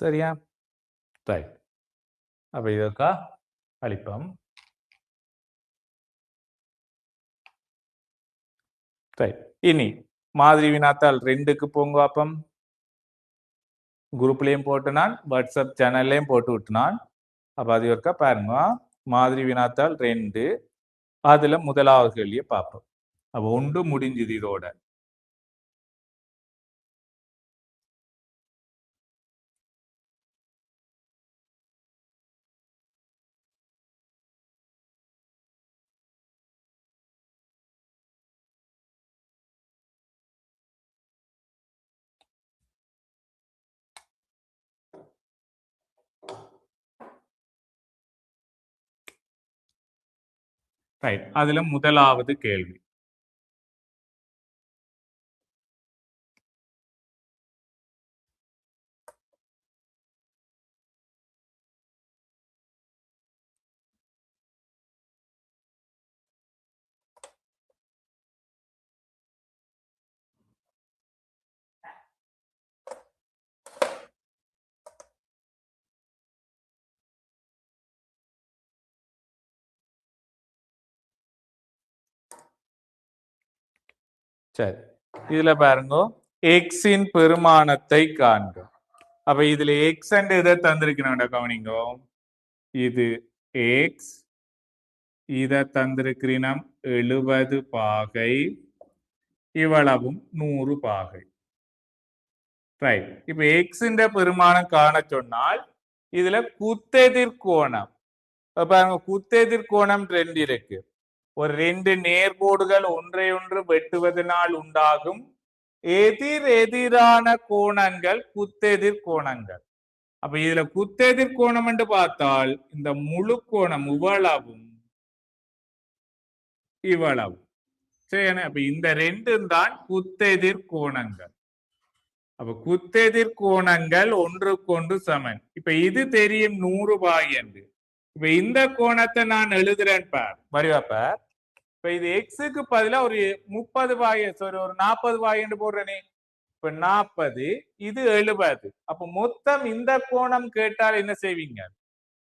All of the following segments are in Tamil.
சரியா? ரைட். அப்ப இதற்கா அளிப்பம். ரைட். இனி மாதிரி வினாத்தாள் 2க்கு போங்க அப்பம். குரூப்லயும் போட்டு நான் வாட்ஸ்அப் சேனல்லையும் போட்டு விட்டுனான். அப்ப அது ஒருக்கா பாருங்க. மாதிரி வினாத்தாள் 2 அதுல முதலாவது கேள்வியை பார்ப்போம். அப்ப 1 முடிஞ்சது இதோட. ரைட். அதுல முதலாவது கேள்வி. சரி. இதுல பாருங்க எக்ஸின் பெருமானத்தை காண்க. அப்ப இதுல எக்ஸ் எதை தந்திருக்கிறோம் கவனிங்க. இது எக்ஸ், இத தந்திருக்கிறோம் 70 பாகை, இவ்வளவும் 100 பாகை. ரைட். இப்ப எக்ஸின் பெருமானம் காண சொன்னால் இதுல குத்தெதிர்கோணம். பாருங்க குத்தெதிர்கோணம் 2 இருக்கு. ஒரு 2 நேர்கோடுகள் ஒன்றையொன்று வெட்டுவதனால் உண்டாகும் எதிரான கோணங்கள் குத்தெதிர் கோணங்கள். அப்ப இதுல குத்தெதிர் கோணம் என்று பார்த்தால் இந்த முழு கோணம் இவ்வளவும் இவ்வளவும். சரி. அப்ப இந்த 2 தான் குத்தெதிர் கோணங்கள். அப்ப குத்தெதிர் கோணங்கள் ஒன்றுக்கொன்று சமன். இப்ப இது தெரியும் 100 பாகை என்று. இப்ப இந்த கோணத்தை நான் எழுதுறேன் பார், வரிவா பார். இப்ப இது எக்ஸுக்கு பதிலா ஒரு 30 பாகை, சாரி ஒரு 40 பாகை என்று போடுறேனே. இப்ப 40, இது 70. அப்ப மொத்தம் இந்த கோணம் கேட்டால் என்ன செய்வீங்க?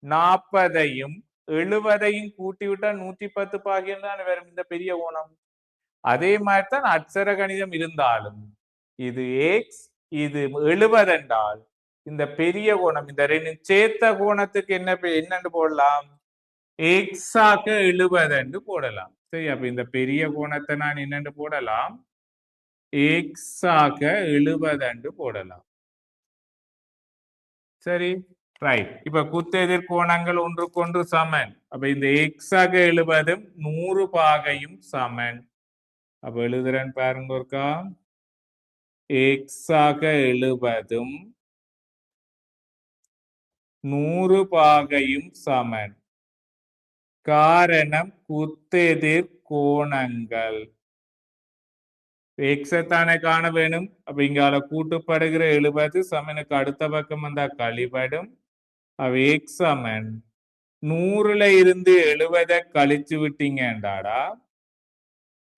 40ஐயும் 70ஐயும் கூட்டி விட்டா 110 பாகை தான் வரும் இந்த பெரிய கோணம். அதே மாதிரி தான் அட்சர கணிதம் இருந்தாலும் இது எக்ஸ், இது 70 என்றால் இந்த பெரிய கோணம் இந்த 2 சேர்த்த கோணத்துக்கு என்னன்னு போடலாம்? எக்ஸ் ஆக 70 என்று போடலாம். சரி. அப்ப இந்த பெரிய கோணத்தை நான் என்னன்னு போடலாம்? எக்ஸ் ஆக 70 என்று போடலாம். சரி. ரைட். இப்ப குத்தெதிர் கோணங்கள் ஒன்றுக்கொன்று சமன். அப்ப இந்த எக்ஸ் ஆக 70 100 பாகையும் சமன். அப்ப எழுதுறேன் பாருங்க ஒருக்கா. எக்ஸ் ஆக 70 100 பாகையும் சமன். காரணம் குத்தெதிர் கோணங்கள். எக்ஸை தானே காண வேணும். அப்ப இங்கால கூட்டுப்படுகிற 70 சமனுக்கு அடுத்த பக்கம் வந்தா கழிபடும். அவ எக்ஸ் சமன் 100ல இருந்து 70 கழிச்சு விட்டீங்கடாடா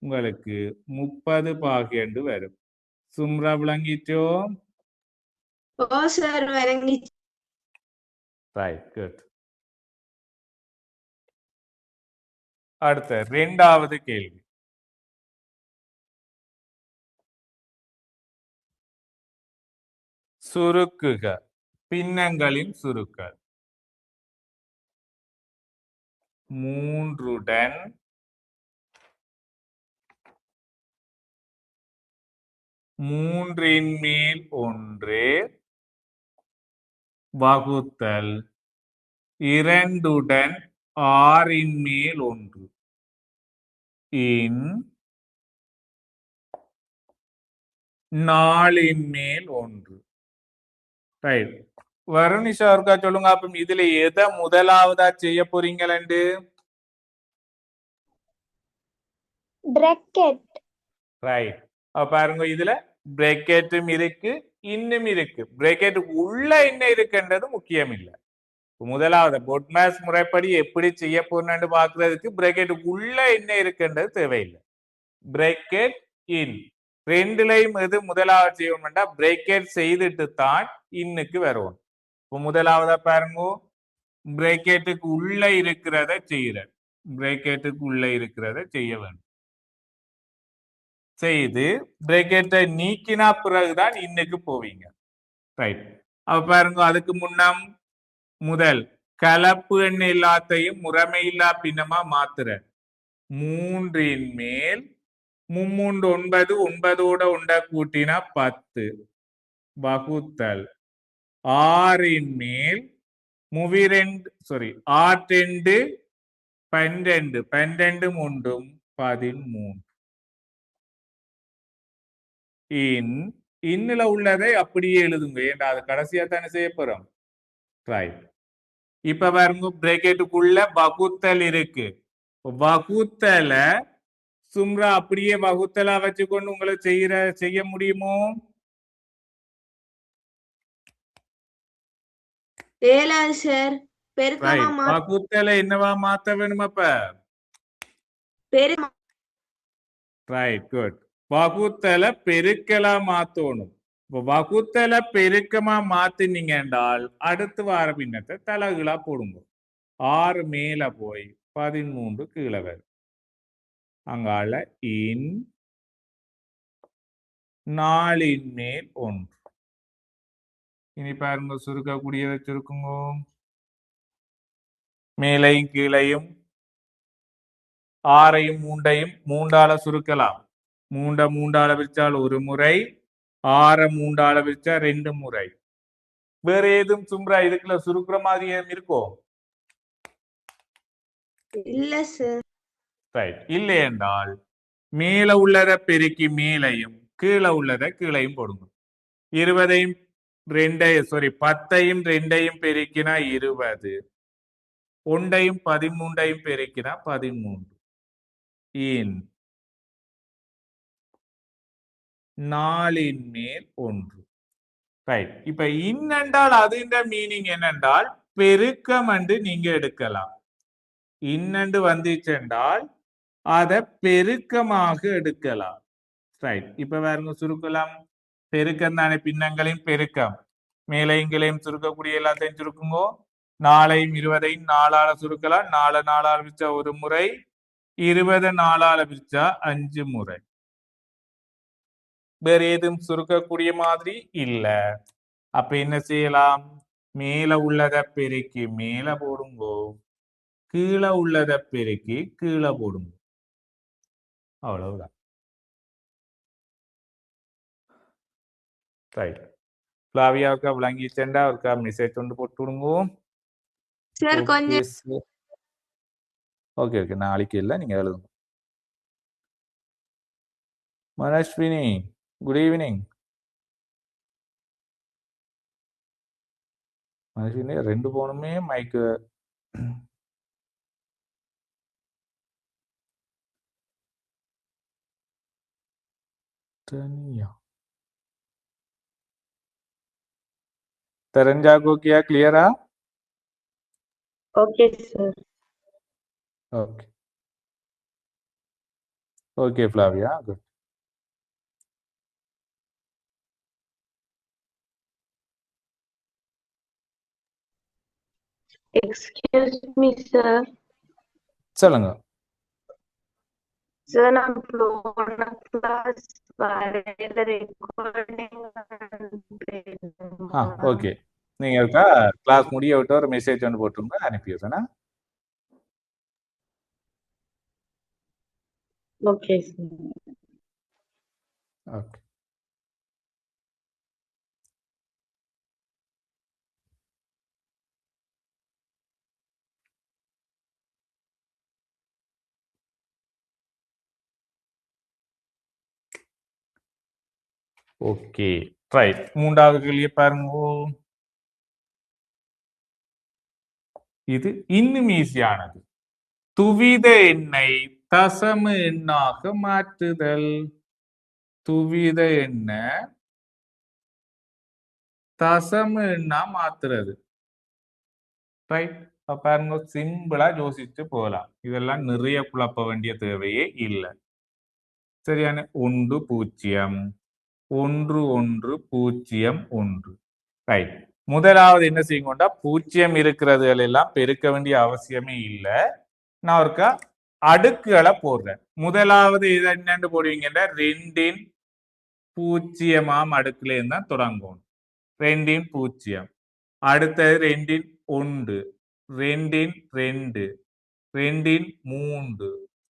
உங்களுக்கு 30 பாகை என்று வரும். சும்ரா விளங்கிச்சோ? Right, good. அடுத்த 2வது கேள்வி. சுருக்குக பின்னங்களின் சுருக்கல். 3உடன் 3ன் மேல் 1 வகுத்தல் 2உடன் 6ன் மேல் 1 இன் 4ன் மேல் 1. ரைட். வருணிஷா இருக்கா சொல்லுங்க. அப்ப இதுல எதை முதலாவதா செய்ய போறீங்களு? பிராக்கெட். ரைட். பாருங்க இதுல பிராக்கெட்டும் இருக்கு, இன்னும் இருக்கு. பிராக்கெட் உள்ள என்ன இருக்குன்றது முக்கியம் இல்லை. முதலாவது பொட்மாஸ் முறைப்படி எப்படி செய்ய போறேன்னு பாக்குறதுக்கு பிராக்கெட் உள்ள என்ன இருக்குன்றது தேவையில்லை. பிராக்கெட் இன் 2லையும் எது முதலாவது செய்யணும்னா பிராக்கெட் செய்துட்டு தான் இன்னுக்கு வருவோம். இப்போ முதலாவதா பாருங்க, பிரேக்கெட்டுக்கு உள்ள இருக்கிறத செய்யற, பிரேக்கெட்டுக்கு உள்ள இருக்கிறத செய்ய வேண்டும். செய்து பிரேக்கெட்டை நீக்கினா பிறகுதான் இன்னைக்கு போவீங்க. ரைட். அப்ப பாருங்க, அதுக்கு முன்னம் முதல் கலப்பு எண் எல்லாத்தையும் முறைமையில்லா பின்னமா மாத்துற. 3 மேல் 3 9, 9ஓட உண்ட கூட்டினா 10 வகுத்தல் 6 மேல் 6 12, 12 3 13. இன்னுல உள்ளதை அப்படியே எழுதுங்க, ஏண்டா அது கடைசியா தானே செய்ய போறோம். ரைட். இப்ப பாருங்க, பிரேக்கெட்டுக்குள்ள வகுத்தல் இருக்கு. வகுத்தல சும்ரா அப்படியே வகுத்தலா வச்சுக்கொண்டு உங்களை செய்ய முடியுமோ? சார் பெருக்கமா வகுத்தல என்னவா மாத்த வேணும் அப்ப? Right, good. வகுத்தல பெருக்கலா மாத்தணும். வகுத்தல பெருக்கமா மாத்தினீங்க என்றால் அடுத்து வார பின்னத்தை தலகுலா போடுங்க. 6 மேல போய் 13 கீழே வரும். அங்கால 4 மேல் 1. இனி பாருங்க, சுருக்கக்கூடியதை சுருக்குங்க. மேலையும் கீழையும் 6ஐயும் 3ஐயும் 3ஆல சுருக்கலாம். 3ஆல பிரிச்சால் 1 முறை, 6 3ஆல பிரிச்சா 2 முறை. வேற ஏதும் சும்ரா இதுக்குள்ள சுருக்குற மாதிரி ஏதும் இருக்கோ? இல்ல சார். ரைட். இல்லை என்றால் மேல உள்ளத பெருக்கி மேலையும் கீழே உள்ளத கீழையும் போடுங்க. 10ஐயும் 2ஐயும் பெருக்கினா 20, 1ஐயும் 13ஐயும் பெருக்கினா 13. 4 மேல் 1. ரைட். இப்ப இன்னென்றால் அதுன்ற மீனிங் என்னென்றால் பெருக்கம் என்று நீங்க எடுக்கலாம். இன்னென்று வந்துச்சென்றால் அதை பெருக்கமாக எடுக்கலாம். ரைட். இப்ப பாருங்க, சுருக்கலாம். பெருக்கம் தானே, பின்னங்களையும் பெருக்கம். மேலையும் கீழையும் சுருக்கக்கூடிய எல்லாத்தையும் சுருக்குங்கோ. 4ஐயும் 20ஐயும் 4ஆல சுருக்கலாம். 4 4ஆல பிரிச்சா 1 முறை, 20 4ஆல பிரிச்சா 5 முறை. வேற ஏதும் சுருக்கக்கூடிய மாதிரி இல்ல. அப்ப என்ன செய்யலாம்? மேல உள்ளத பெருக்கி மேல போடுங்கோ, கீழே உள்ளத பெருக்கி கீழே போடுங்க. அவ்வளவுதான். ரைட். ஃப்ளாவியாவுக்கு விளங்கிச்சேன்டா, அவருக்கா மெசேஜ் கொண்டு போட்டு விடுங்கோ. சார் கொஞ்சம் ஓகே, நாளைக்கு இல்லை, நீங்க எழுதுங்க. மனஸ்வினி, குட் ஈவினிங். மனஸ்வினி 2 போனுமே மைக்கு. தெரிஞ்சாக்கோ கியா கிளியரா? Okay sir. Okay okay Flavia, good. Excuse me sir. சொல்லுங்க. சார் நான் போன கிளாஸ் வரையில ரெக்கார்டிங். ஓகே, நீங்க இருக்கா கிளாஸ் முடிய விட்டு ஒரு மெசேஜ் ஒன்று போட்டுருங்க, அனுப்பிடுறேன்னா. Okay sir. Okay. Okay, right. 3வது கேள்வியை பாருங்க. இது இன்னும் ஈஸியானது. துவித எண்ணை தசம எண்ணாக மாற்றுதல். துவித எண்ண தசம எண்ணா மாத்துறது. ரைட். பாருங்க, சிம்பிளா யோசிச்சு போகலாம். இதெல்லாம் நிறைய குழப்ப வேண்டிய தேவையே இல்லை. சரியான 1 0 1 1 0 1. ரைட். முதலாவது என்ன செய்யுங்கண்டா, பூஜ்ஜியம் இருக்கிறதுகள் எல்லாம் பெருக்க வேண்டிய அவசியமே இல்லை. நான் ஒருக்கா அடுக்குகளை போடுறேன். முதலாவது இதை என்னன்னு போடுவீங்கன்னா 2 பூஜ்ஜியமாம் அடுக்குல இருந்து தான் தொடங்கும். 2 பூஜ்ஜியம், அடுத்தது 2 1, 2 2, 2 3,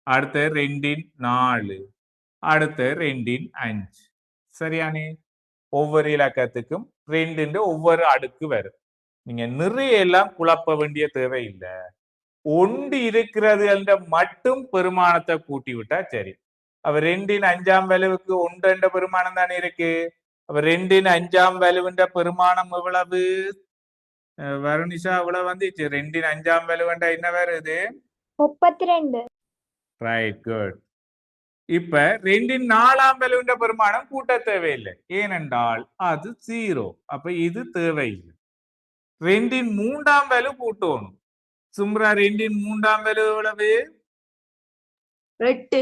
அடுத்தது 2 4, அடுத்தது 2 5. சரியானே? ஒவ்வொரு இலக்கத்துக்கும் 2 ஒவ்வொரு அடுக்கு வரும். நீங்க நிறைய எல்லாம் குழப்ப வேண்டிய தேவை இல்லை. ஒன்று இருக்கிறது என்ற மட்டும் பெருமானத்தை கூட்டி விட்டா சரி. அப்ப 2 5ஆம் வலுவுக்கு 1 என்ற பெருமானம் தானே இருக்கு. அப்ப 2 5ஆம் வலுவின்ற பெருமானம் எவ்வளவு? வருணிஷா இவ்வளவு வந்துச்சு. 2 5ஆம் வலுவண்டா என்ன வருது? 32. Right, good. இப்ப 2 4ஆம் வலுவின்ற பெருமானம் கூட்ட தேவையில்லை, ஏனென்றால் அது 0. அப்ப இது தேவையில்லை. 2 3ஆம் வலு கூட்டணும். சும்ரா 2 3ஆம் வலு எவ்வளவு? 8.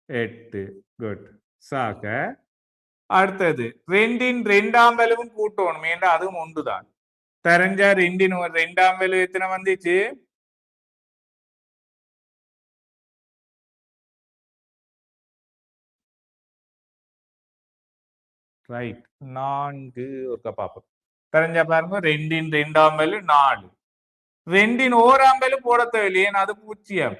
8. குட். சாக அடுத்தது 2 2ஆம் வலுவும் கூட்டணும், ஏண்டா அதுவும் ஒன்றுதான். தெரிஞ்சா 2 2ஆம் வலு எத்தனை வந்துச்சு? ரைட், 4. ஒருக்கா பாப்போம். தெரிஞ்சா பாருங்க, 2 2ஆம் வலு 4, 2 1ஆம் வலு போட தேவையில்லையே, அது பூஜ்ஜியம்.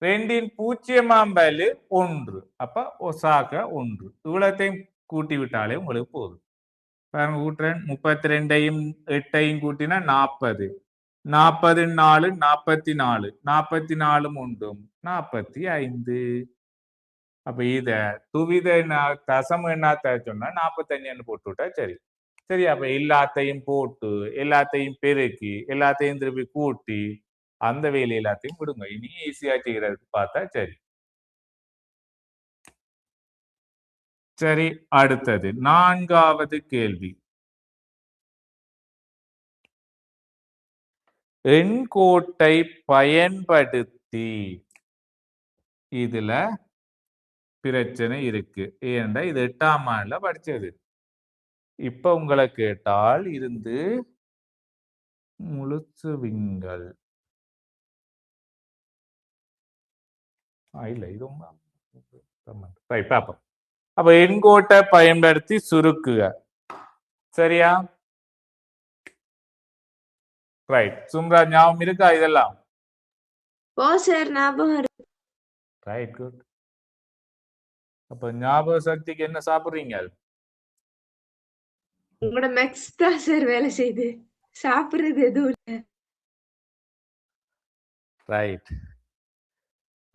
2 பூஜ்ஜியமாம் வலு 1, அப்ப ஒசாக 1. இவ்வளத்தையும் கூட்டி விட்டாலே உங்களுக்கு போதும். பாருங்க, கூட்டுறேன். 32ஐயும் 8ஐயும் கூட்டினா 40, 40 4 44, 44 ஒன்றும் 45. அப்ப இத துவித தசம எண்ணாத்த சொன்னா 45 போட்டு விட்டா சரி. சரி, அப்ப எல்லாத்தையும் போட்டு எல்லாத்தையும் பெருக்கி எல்லாத்தையும் திருப்பி கூட்டி அந்த வேலை எல்லாத்தையும் விடுங்க. இனி ஈஸியா செய்யறதுக்கு பார்த்தா சரி. சரி, அடுத்தது 4வது கேள்வி. எண்கோட்டை பயன்படுத்தி இதுல பிரச்சனை இருக்கு. ஏன்டா இது 8ஆம் ஆண்டுல படிச்சது. இப்ப உங்களை கேட்டால் இருந்து முழுசுவிங்கள். இல்ல, இது பாப்போம். அப்ப எண்கோட்டை பயன்படுத்தி சுருக்குக. சரியா? ரைட். சும்ரா ஞாபகம் இருக்கா இதெல்லாம்? ஓ சார், ஞாபகம் இருக்கு. Right, good. அப்ப ஞாபக சக்திக்கு என்ன சாப்பிடுறீங்க? உங்களோட மேக்ஸ் தான் சார் வேலை செய்யுது, சாப்பிடுறது எதுவும் இல்ல. ரைட்.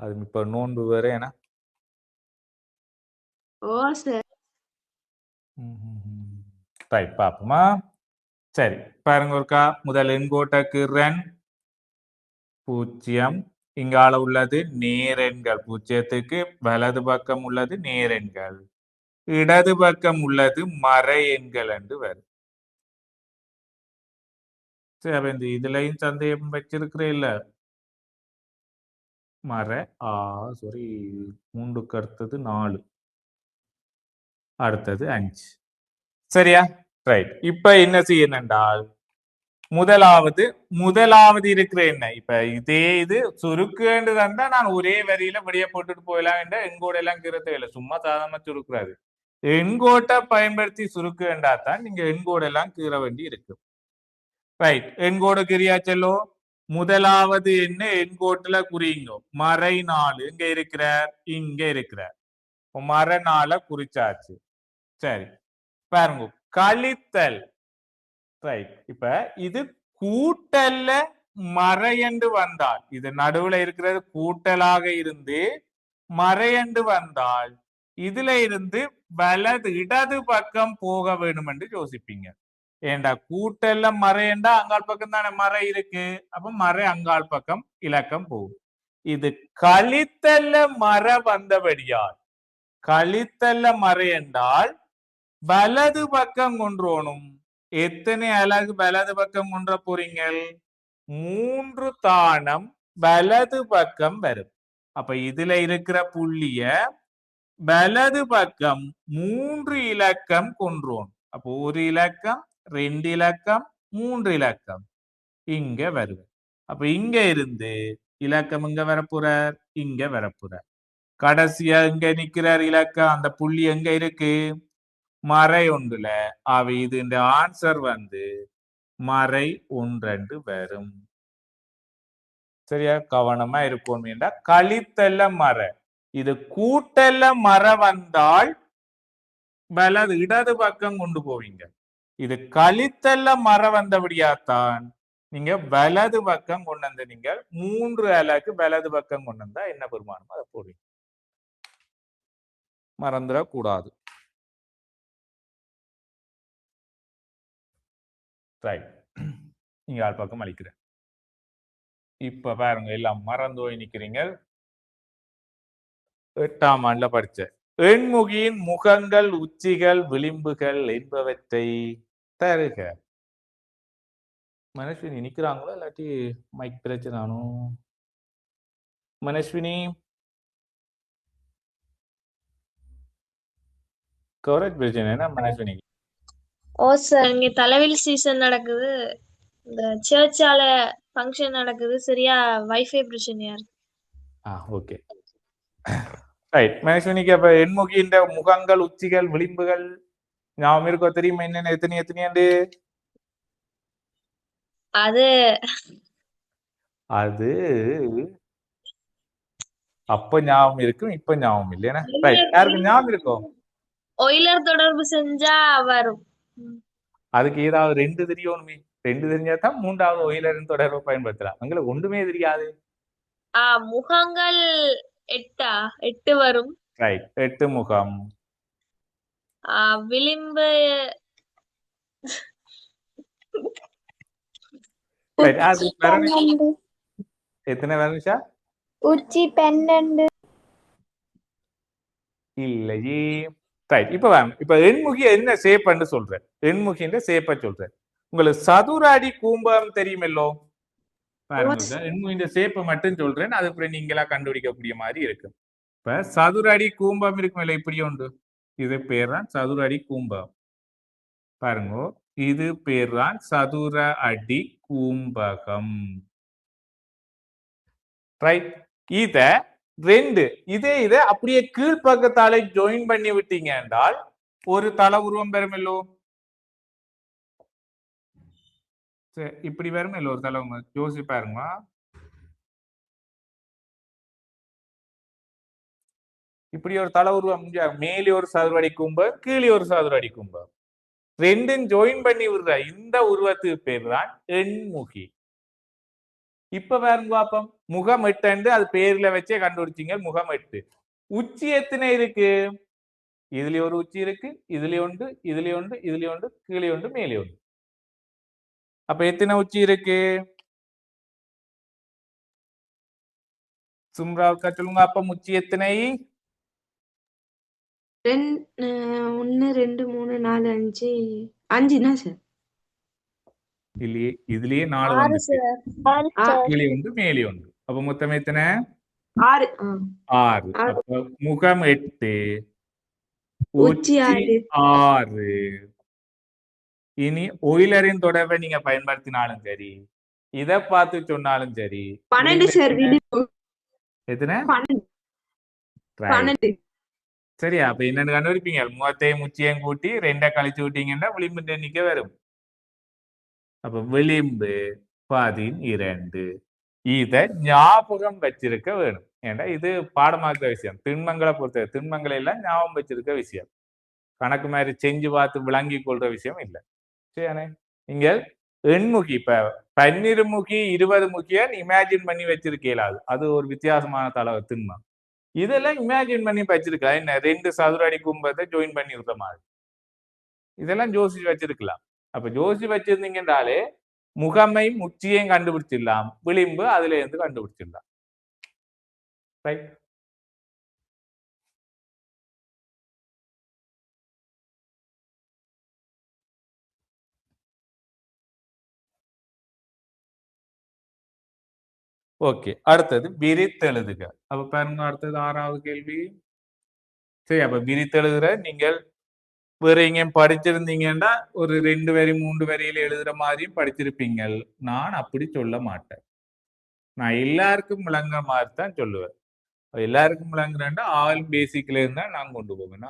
அது இப்ப நோன்பு வேற ஏன்னா. ஓ சார். ரைட், பாப்போமா? சரி, பாருங்க ஒருக்கா. முதல் எண்கோட்டுக்கு 0, இங்கால உள்ளது நேரெண்கள். 0க்கு வலது பக்கம் உள்ளது நேரெண்கள், இடது பக்கம் உள்ளது மறை எண்கள் என்று வரும். சரி, அப்ப இந்த இதுலயும் சந்தேகம் வச்சிருக்கிறே இல்ல. மறை சாரி, 3க்கு அடுத்தது 4, அடுத்தது 5. சரியா? ரைட். இப்ப என்ன செய்யணும் என்றால், முதலாவது இருக்கிற என்ன, இப்ப இதே இது சுருக்குன்றதா நான் ஒரே வரியில வெளியே போட்டுட்டு போயிடலாம் என்ற எண்கோட எல்லாம் கீரத்தை இல்லை, சும்மா சாதாரணமா சுருக்குறாது. எண்கோட்டை பயன்படுத்தி சுருக்குன்றா தான் நீங்க எண்கோட எல்லாம் கீற வேண்டி இருக்கு. ரைட், எண்கோடு கிரியா செல்லோ. முதலாவது என்ன எண்கோட்டுல குறியுங்க. மறை 4 இங்க இருக்கிறார், இங்க இருக்கிறார். மறை 4 குறிச்சாச்சு. சரி, பாருங்க, கழித்தல். ரைட். இப்ப இது கூட்டல்ல மறையண்டு வந்தால், இது நடுவுல இருக்கிறது கூட்டலாக இருந்து மறையண்டு வந்தால் இதுல இருந்து வலது இடது பக்கம் போக வேணும் என்று யோசிப்பீங்க. ஏண்டா கூட்டல்ல மறையண்டா அங்காள் பக்கம் தானே மறை இருக்கு, அப்ப மறை அங்காள் பக்கம் இலக்கம் போகும். இது கழித்தல்ல மறை வந்தபடியால், கழித்தல்ல மறை என்றால் வலது பக்கம் கொன்றோனும். எத்தனை அலகு வலது பக்கம் கொன்ற போறீங்கள்? 3 தானம் வலது பக்கம் வரும். அப்ப இதுல இருக்கிற புள்ளிய வலது பக்கம் 3 இலக்கம் கொன்றோம். அப்போ ஒரு இலக்கம், 2 இலக்கம், 3 இலக்கம் இங்க வருது. அப்ப இங்க இருந்து இலக்கம் இங்க வரப்போறார், இங்க வரப்போறார். கடைசியா இங்க நிக்கிறார் இலக்கம், அந்த புள்ளி எங்க இருக்கு? மறை ஒன்றுல. இது இந்த ஆன்சர் வந்து மறை ஒன்றென்று வரும். சரியா? கவனமா இருக்கும் என்றா கழித்தல்ல மர. இது கூட்டல்ல மர வந்தால் வலது இடது பக்கம் கொண்டு போவீங்க. இது கழித்தல்ல மர வந்தபடியாத்தான் நீங்க வலது பக்கம் கொண்டு வந்து நீங்க 3 அலகு வலது பக்கம் கொண்டு வந்தா என்ன பெருமானமோ அதை போடுவீங்க. மறந்துடக்கூடாது. ரைட். நீங்க ஆள் பக்கம் அளிக்கிறேன். இப்ப பாருங்க எல்லாம் மறந்து போய் நிக்கிறீங்க. 8ஆம் ஆண்டுல படிச்ச எண்முகியின் முகங்கள், உச்சிகள், விளிம்புகள் என்பவற்றை தருக. மனஸ்வினி நிக்கிறாங்களோ இல்லாட்டி மைக் பிரச்சனானோ? மனஸ்வினி கவரேஜ் பிரச்சனை என்ன மனஸ்வினி? ஓ சார், இங்க தலைவலி சீசன் நடக்குது. இந்த சர்ச்சால ஃபங்க்ஷன் நடக்குது. சரியா வைஃபை பிரச்சனையா இருக்கு. Okay right. மனஸ்வினிக்கு அப்ப எண்முகியின் முகங்கள், உச்சிகள், விளிம்புகள் ஞாபகம் இருக்கோ? தெரியுமா என்னென்ன எத்தனையாண்டு? அது அது அப்ப ஞாபகம் இருக்கும், இப்ப ஞாபகம் இல்லையா? ரைட். யாருக்கு ஞாபகம் இருக்கும்? ஒயிலர் தொடர்பு செஞ்சா வரும். அதுக்கு ஏதாவது 2 தெரியணுமே. 2 தெரிஞ்சாதான் 3வது ஒயிலரின் தொடர்பை பயன்படுத்தலாம். உங்களுக்கு ஒன்றுமே தெரியாது. முகங்கள் 8 வரும். ரைட். 8 முகம். விளிம்பு எத்தனை வருஷா? உச்சி 12. இல்லையே. ரைட். இப்ப எண்முகி என்ன சேப்பன்னு சொல்றேன். எண்முகின்ற சேப்ப சொல்றேன். உங்களுக்கு சதுர அடி கூம்பம் தெரியுமல்லோ? பாருங்க, எண்முகின்ற சேப்பை மட்டும் சொல்றேன். அதுக்கப்புறம் நீங்களா கண்டுபிடிக்கக்கூடிய மாதிரி இருக்கு. இப்ப சதுர அடி கூம்பம் இருக்குமில்ல, இப்படி உண்டு. இது பேர் தான் சதுர அடி கூம்பம். பாருங்க, இது பேர் தான் சதுர அடி கூம்பகம். ரைட். இத 2 இதை அப்படியே கீழ்பக்கத்தாலே ஜாயின் பண்ணி விட்டீங்க என்றால் ஒரு தள உருவம் பெறுமல்லோ. இப்படி வருமல்லோ ஒரு தளம். யோசி பாருங்க. இப்படி ஒரு தள உருவம், மேலே ஒரு சதுர அடி கூம்பம், கீழே ஒரு சதுர அடி கூம்பம், 2ம் ஜாயின் பண்ணி விடுற இந்த உருவத்துக்கு பேர் தான் எண்முகி. இப்ப பாருங்க பாப்போம். முகம் 8 அது பேர்ல வச்சே கண்டுபிடிச்சிங்க. முகம் 8. உச்சி எத்தனை இருக்கு? இதுல ஒரு உச்சி இருக்கு, இதுல ஒன்று, இதுல ஒன்று, இதுல ஒன்று, கீழே ஒன்று, மேலே ஒன்று. அப்ப எத்தனை உச்சி இருக்கு? சும்ராவுக்கா சொல்லுங்க. அப்ப உச்சி எத்தனை? 1 2 3 4 5 5 தான் சார். இதுலயே 4 வந்துச்சு. கீழே ஒன்று, மேலே ஒன்று. அப்ப மொத்தம் எத்தனை? 6. 6. அப்ப முகம் 8, உச்சி 6. இனி ஒயிலரின் தொடர்பை நீங்க பயன்படுத்தினாலும் சரி, இத பார்த்து சொன்னாலும் சரி. 12 சார். எத்தனை? 12. சரியா? அப்ப என்னன்னு கண்டுபிடிப்பீங்க? முகத்தையும் உச்சியையும் கூட்டி 2 கழிச்சு விட்டீங்கன்னா விளிம்பு எண்ணிக்கை வரும். அப்ப விளிம்பு 12. இத ஞாபகம் வச்சிருக்க வேணும். ஏன்னா இது பாடமாக்குற விஷயம். திண்மங்களை பொறுத்த திண்மங்களை எல்லாம் ஞாபகம் வச்சிருக்க விஷயம். கணக்கு மாதிரி செஞ்சு பார்த்து விளங்கி கொள்ற விஷயம் இல்லை. சரியானே? நீங்கள் எண்முகி இப்ப 12 முகி 20 முகிய இமேஜின் பண்ணி வச்சிருக்கலாது. அது ஒரு வித்தியாசமான தள திண்மம். இதெல்லாம் இமேஜின் பண்ணி வச்சிருக்கலாம். என்ன 2 சதுர அடி கும்பத்தை ஜாயின் பண்ணி விடுற மாதிரி இதெல்லாம் யோசிச்சு வச்சிருக்கலாம். அப்ப யோசிச்சு வச்சிருந்தீங்கன்றாலே முகமையும் உச்சியையும் கண்டுபிடிச்சிடலாம், விளிம்பு அதுல இருந்து கண்டுபிடிச்சிடலாம். ரைட். ஓகே, அடுத்தது விரித்தெழுதுக. அப்ப பாருங்க, அடுத்தது 6வது கேள்வி. சரி, அப்ப விரித்தெழுதுற நீங்கள் வேற எங்கேயும் படிச்சிருந்தீங்கன்னா ஒரு 2 வரி 3 வரியில எழுதுற மாதிரியும் படிச்சிருப்பீங்க. நான் அப்படி சொல்ல மாட்டேன். நான் எல்லாருக்கும் விளங்குற மாதிரி தான் சொல்லுவேன். எல்லாருக்கும் விளங்குறேன்னா ஆல் பேசிக்ல இருந்தா நான் கொண்டு போவேன்.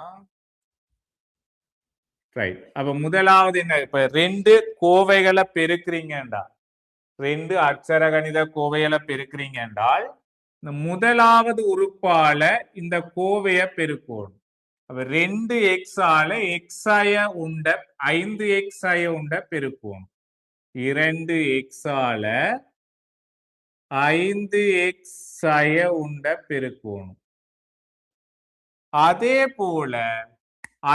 ரைட். அப்ப முதலாவது என்ன, இப்ப 2 கோவைகளை பெருக்குறீங்கடா, 2 அட்சர கணித கோவைகளை பெருக்குறீங்க என்றால் இந்த முதலாவது உறுப்பால இந்த கோவைய பெருக்கணும். அப்ப 2x ஆல x ஆய உண்ட 5x ஆய உண்ட பெருக்கணும். 2x ஆல 5x ஆய உண்ட பெருக்கணும். அதே போல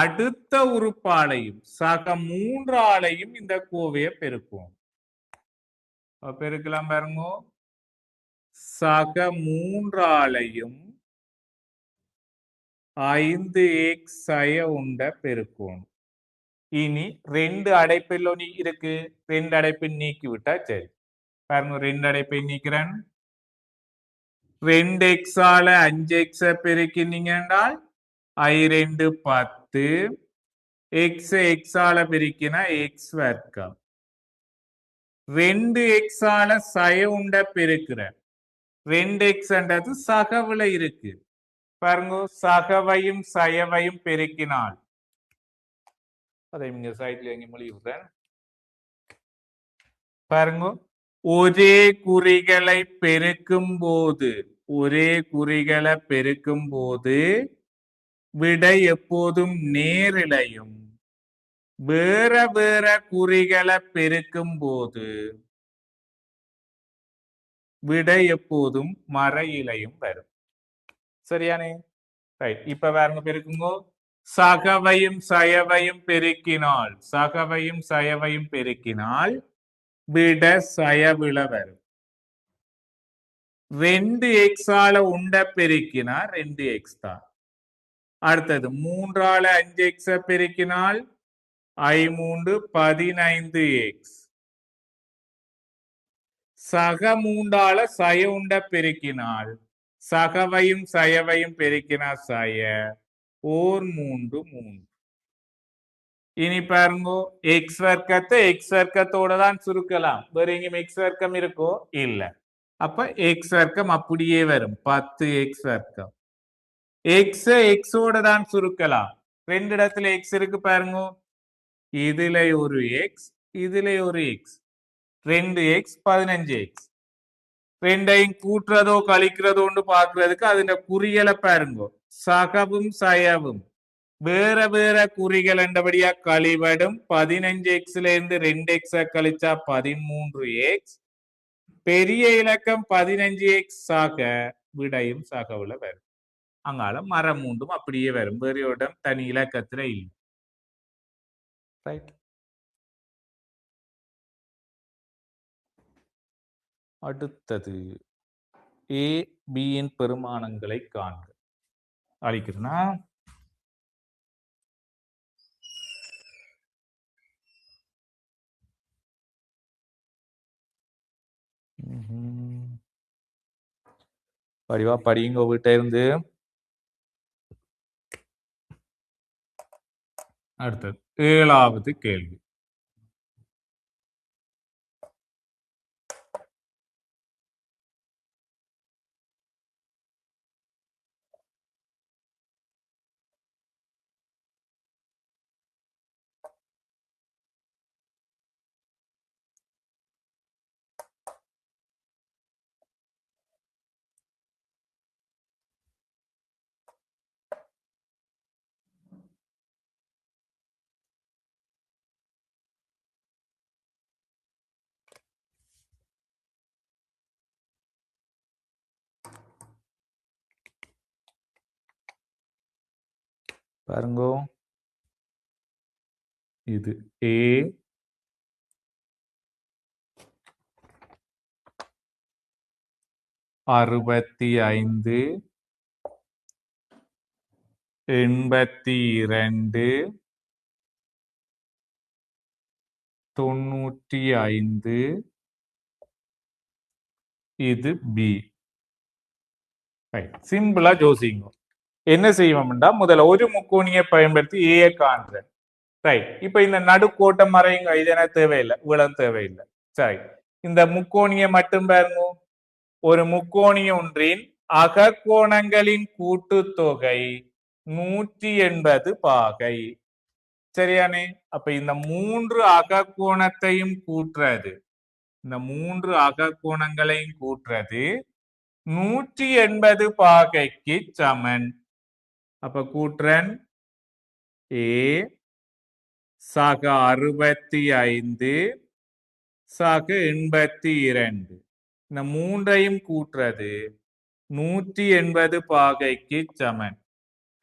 அடுத்த உறுப்பாலையும் சக 3 ஆலையும் இந்த கோவையை பெருக்கும். பெருக்கலாம் பாருங்க. சக 3 ஆலையும் 5x ஆய உண்ட பெருக்கணும். இனி 2 அடைப்பில் இருக்கு, 2 அடைப்பில் நீக்கி விட்டா சரி. பாருங்க, 2 அடைப்பை நீக்கிறேன். 2x ஆல 5x பெருக்கினீங்க என்றால் I2 10, x ஆல பெருக்கினா x வர்க்கம். 2x ஆல சய உண்ட பெருக்கிற 2x என்றது சகவுல இருக்கு. பாருங்க, சகவையும் சயவையும் பெருக்கினால் அதை இங்க சைட்ல எங்க மொழி விடுறேன். பாருங்க, ஒரே குறிகளை பெருக்கும் போது விடை எப்போதும் நேரிலையும், வேற வேற குறிகளை பெருக்கும் போது விடை எப்போதும் மறையிலையும் வரும். சரியானே? ரைட். இப்ப பாருங்க, பெருக்குங்கோ. சகவையும் சயவையும் பெருக்கினால் விட சயவில வரும். 2x ஆல உண்ட பெருக்கினா 2x தான். அடுத்தது 3 ஆல 5x பெருக்கினால் I3 15x. சக 3 ஆல சய உண்ட பெருக்கினால் சகவையும் சயவையும் பெருக்கினா சய ஓர் 3 3. இனி பாருங்க, எக்ஸ் வர்க்கத்தை எக்ஸ் வர்க்கத்தோட தான் சுருக்கலாம். வேற எங்கேயும் எக்ஸ் வர்க்கம் இருக்கோ? இல்ல. அப்ப எக்ஸ் வர்க்கம் அப்படியே வரும், 10x வர்க்கம். எக்ஸ் எக்ஸோட தான் சுருக்கலாம். 2 இடத்துல எக்ஸ் இருக்கு பாருங்க. இதுல ஒரு எக்ஸ், இதுல ஒரு எக்ஸ், 2x 15x. ரெண்டையும் கூட்டுறதோ கழிக்கிறதோன்னு பாக்குறதுக்கு அதுல குறிகளை பாருங்க. சகவும் சயவும் வேற வேற குறிகள் என்றபடியா கழிவடும். 15xல இருந்து 2x கழிச்சா 13x. பெரிய இலக்கம் 15x சக, விடையும் சகவுல வரும். அங்கால மரம் மூண்டும் அப்படியே வரும், வேற இடம் தனி இலக்கத்துல இல்லை. ரைட். அடுத்தது ஏ பியின் பெருமானங்களை காண்க. அழிக்கிறேன்னா படிவா படியுங்க வீட்டை இருந்து. அடுத்தது 7வது கேள்வி. பாருங்க, இது ஏ, அறுபத்தி 5, 82, 95. இது பி. சிம்பிளா ஜோசிங்க. என்ன செய்வோம்டா, முதல்ல ஒரு முக்கோணியை பயன்படுத்தி ஏ காண்றேன். ரைட். இப்ப இந்த நடுக்கோட்டை மறைங்க, இது எனக்கு தேவையில்லை, இவ்வளவு தேவையில்லை. சரி, இந்த முக்கோணியை மட்டும் பாருங்க. ஒரு முக்கோணிய ஒன்றின் அகக்கோணங்களின் கூட்டுத்தொகை 180 பாகை. சரியானே? அப்ப இந்த 3 அகக்கோணத்தையும் கூட்டுறது, இந்த 3 அகக்கோணங்களையும் கூட்டுறது 180 பாகைக்கு சமன். அப்ப கூட்டுறன் ஏ சக 65 சக 82, இந்த மூன்றையும் கூட்டுறது 180 பாகைக்கு சமன்.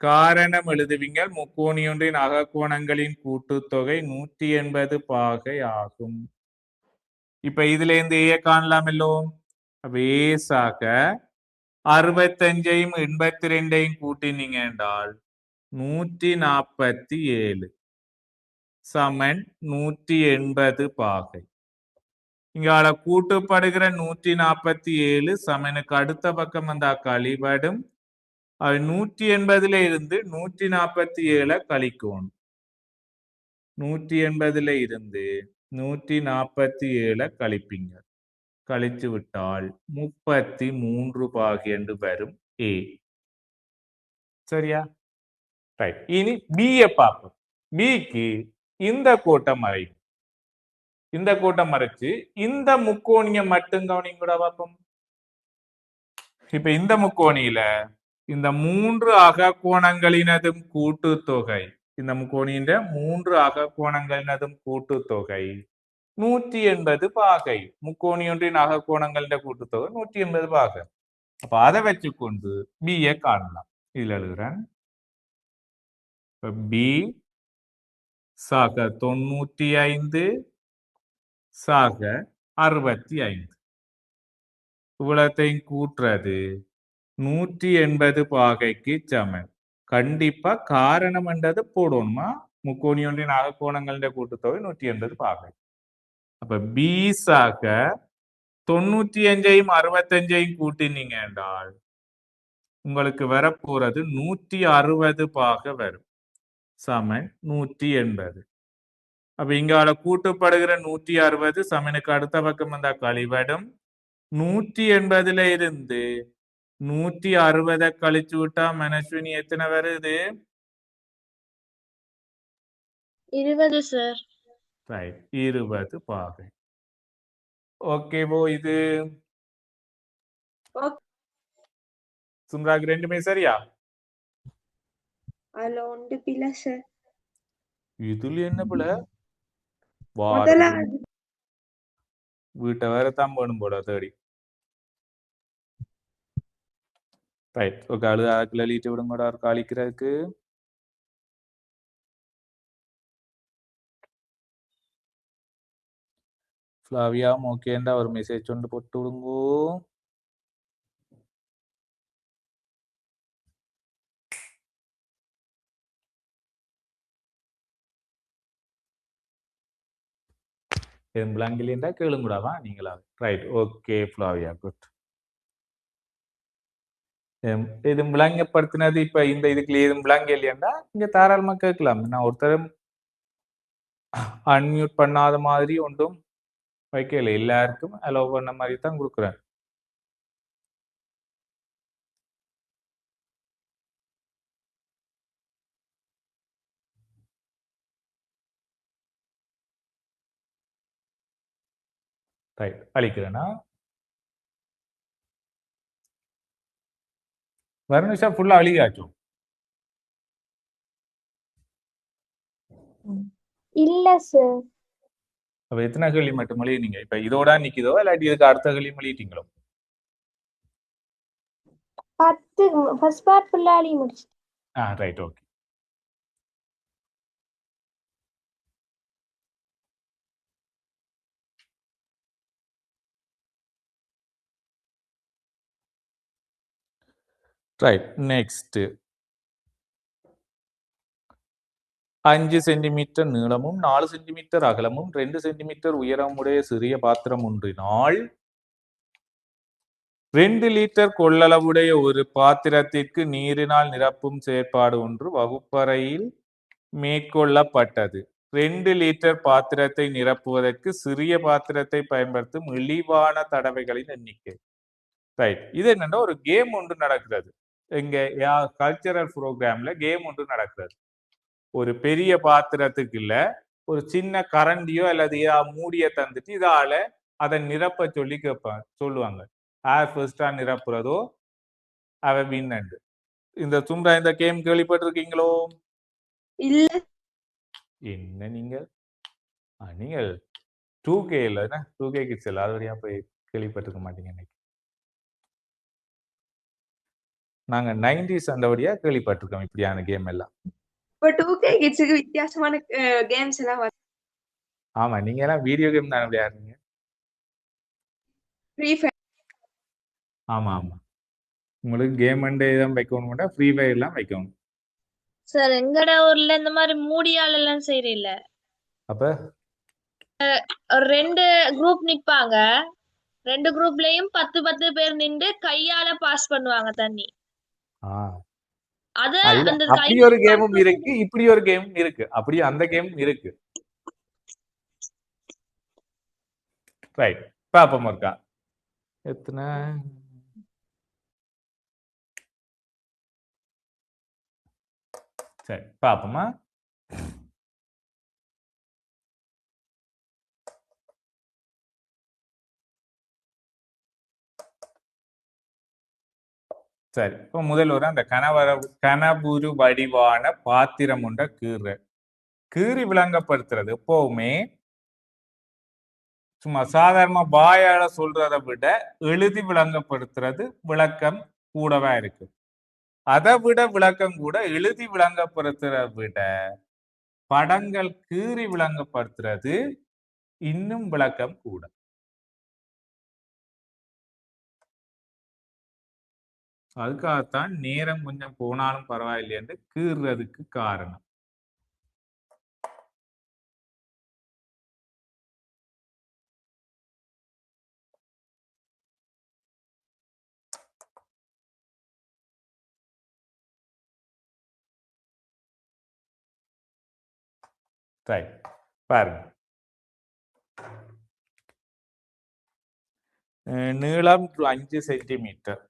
காரணம் எழுதுவீங்க, முக்கோணியொன்றின் அகக்கோணங்களின் கூட்டுத்தொகை 180 பாகை ஆகும். இப்ப இதுல இருந்து ஏ காணலாமல்லோ. அப்ப ஏ சாக 65ஐயும் 82ஐயும் கூட்டினீங்க என்றால் 147 சமன் 180 பாகை. இங்கால கூட்டுப்படுகிற 147 சமனுக்கு அடுத்த பக்கம் வந்தா கழிபடும். அது 180ல இருந்து 147 கழிக்கணும். 180ல இருந்து 147 கழிப்பீங்க. கழிச்சு விட்டால் 33 பாகை என்று வரும் ஏ. சரியா? ரைட். இனி பியை பார்ப்போம். பிக்கு இந்த கோட்டை மறை, இந்த கோட்டை மறைச்சு இந்த முக்கோணியை மட்டும் கவனிங்க கூட பார்ப்போம். இப்ப இந்த முக்கோணியில இந்த 3 அகக்கோணங்களினதும் கூட்டுத்தொகை, இந்த முக்கோணியின் 3 அகக்கோணங்களினதும் கூட்டுத்தொகை 180 பாகை. முக்கோணியொன்றின் அகக்கோணங்களின் கூட்டுத்தொகை 180 பாகை. அப்ப அதை வச்சுக்கொண்டு பியை காணலாம். இதுல எழுதுறேன். பி சக 95 சக 65, இவ்வளத்தையும் கூட்டுறது 180 பாகைக்கு சமன். கண்டிப்பா காரணம் என்றது போடணுமா? முக்கோணியொன்றின் அகக்கோணங்களின் கூட்டுத்தொகை 180 பாகை. அப்ப பி சாக 95ஐயும் 65ஐயும் கூட்டினீங்க என்றால் உங்களுக்கு வரப்போறது 160 பாகை வரும். சமன் 180. அப்ப இங்கால கூட்டுப்படுகிற 160 சமனுக்கு அடுத்த பக்கம் வந்தா கழிவடும். 180ல இருந்து 160 கழிச்சு விட்டா மனஸ்வினி எத்தனை வருது? 20 சார். ரைட், 20 பாகை. ஓகேவோ? இது சும்ராக்கு ரெண்டுமே சரியா? அதுல ஒன்று பிள்ளை சார். இதுல என்ன பிள்ள? முதலாவது வீட்டை வேற தான் போடும் போட தேடி. Right, okay. அழுது ஆக்கில் எழுதிட்டு விடுங்கடா காலிக்கிறதுக்கு. ஃப்ளாவியா ஓகேண்டா ஒரு மெசேஜ் ஒன்று போட்டு விடுங்கோ. பிளாங்க் இல்லையா கேளுங்கூடாவா நீங்களா? Right, okay Flavia, good. இது விளங்கப்படுத்தினது. இப்ப இந்த இதுக்குள்ள எதுவும் விளங்க இல்லையாண்டா இங்க தாராளமா கேட்கலாம். நான் ஒருத்தரும் அன்மியூட் பண்ணாத மாதிரி ஒன்றும் வைக்கல, எல்லாருக்கும் அலோவ் பண்ண மாதிரி தான் கொடுக்குறேன். ரைட், அழிக்கிறேன்னா வருணிஷா ஃபுல்லா அழியாச்சும். இல்ல சார். அப்ப எத்தனை கேள்வி மட்டும் எழுதினீங்க? இப்ப இதோட நிக்குதோ இல்லாட்டி இதுக்கு அடுத்த கேள்வி எழுதிட்டீங்களோ? 10 ஃபர்ஸ்ட் பார்ட் ஃபுல்லா எழுதி முடிச்சு. Right, okay. Right, next. 5 centimetre நீளமும் 4 சென்டிமீட்டர் அகலமும் 2 சென்டிமீட்டர் உயரமுடைய சிறிய பாத்திரம் ஒன்றினால் 2 லிட்டர் கொள்ளளவுடைய ஒரு பாத்திரத்திற்கு நீரினால் நிரப்பும் செயற்பாடு ஒன்று வகுப்பறையில் மேற்கொள்ளப்பட்டது. 2 லிட்டர் பாத்திரத்தை நிரப்புவதற்கு சிறிய பாத்திரத்தை பயன்படுத்தும் இழிவான தடவைகளின் எண்ணிக்கை. ரைட். இது என்னன்னா ஒரு கேம் ஒன்று நடக்கிறது. இங்க கல்ச்சரல் ப்ரோக்ராம்ல கேம் ஒன்று நடக்கிறது. ஒரு பெரிய பாத்திரத்துக்கு இல்ல ஒரு சின்ன கரண்டியோ அல்லது மூடிய தந்துட்டு இதால அதை நிரப்ப சொல்லி சொல்லுவாங்க. யார் ஃபர்ஸ்டா நிரப்புறதோ அவ வின். இந்த சும்ரா இந்த கேம் கேள்விப்பட்டிருக்கீங்களோ? இல்ல. என்ன நீங்கள் 2K இல்ல 2K கிட்ஸ் இல்ல, அது வரையா போய் கேள்விப்பட்டிருக்க மாட்டீங்க. இன்னைக்கு நாங்க 90s அந்த வழியா கேள்விப்பட்டிருக்கோம் இப்படியான கேம் எல்லாம். இப்ப 2K கிட்ஸுக்கு வித்தியாசமான கேம்ஸ் எல்லாம் வருது. ஆமா, நீங்க எல்லாம் வீடியோ கேம் தான் விளையாடுறீங்க. Free Fire. ஆமா ஆமா, உங்களுக்கு கேம் அண்ட் இதான் வைக்கணும், ஃப்ரீ ஃபயர் எல்லாம் வைக்கணும். சார் எங்கட ஊர்ல இந்த மாதிரி மூடியால் எல்லாம் செய்யறதில்ல. அப்ப ஒரு 2 குரூப் நிப்பாங்க. 2 குரூப்லயும் 10 பேர் நின்று கையால பாஸ் பண்ணுவாங்க தண்ணி. அத அந்த அப்படி ஒரு கேமும் இருக்கு, இப்படி ஒரு கேமும் இருக்கு. அப்படி அந்த கேமும் இருக்கு. ரைட், பாப்போம் இருக்கா எத்தனை. சரி பாப்போமா. சரி, இப்போ முதல் ஒரு அந்த கனவுரு வடிவான பாத்திரம் உண்ட கீறி விளங்கப்படுத்துறது எப்பவுமே சும்மா சாதாரண வாயால சொல்றதை விட எழுதி விளங்கப்படுத்துறது விளக்கம் கூடவா இருக்கு. அதை விட விளக்கம் கூட எழுதி விளங்கப்படுத்துறத விட படங்கள் கீறி விளங்கப்படுத்துறது இன்னும் விளக்கம் கூட. அதுக்காகத்தான் நேரம் கொஞ்சம் போனாலும் பரவாயில்லை என்று கீறுறதுக்கு காரணம். பாருங்க, நீளம் 5 சென்டிமீட்டர்.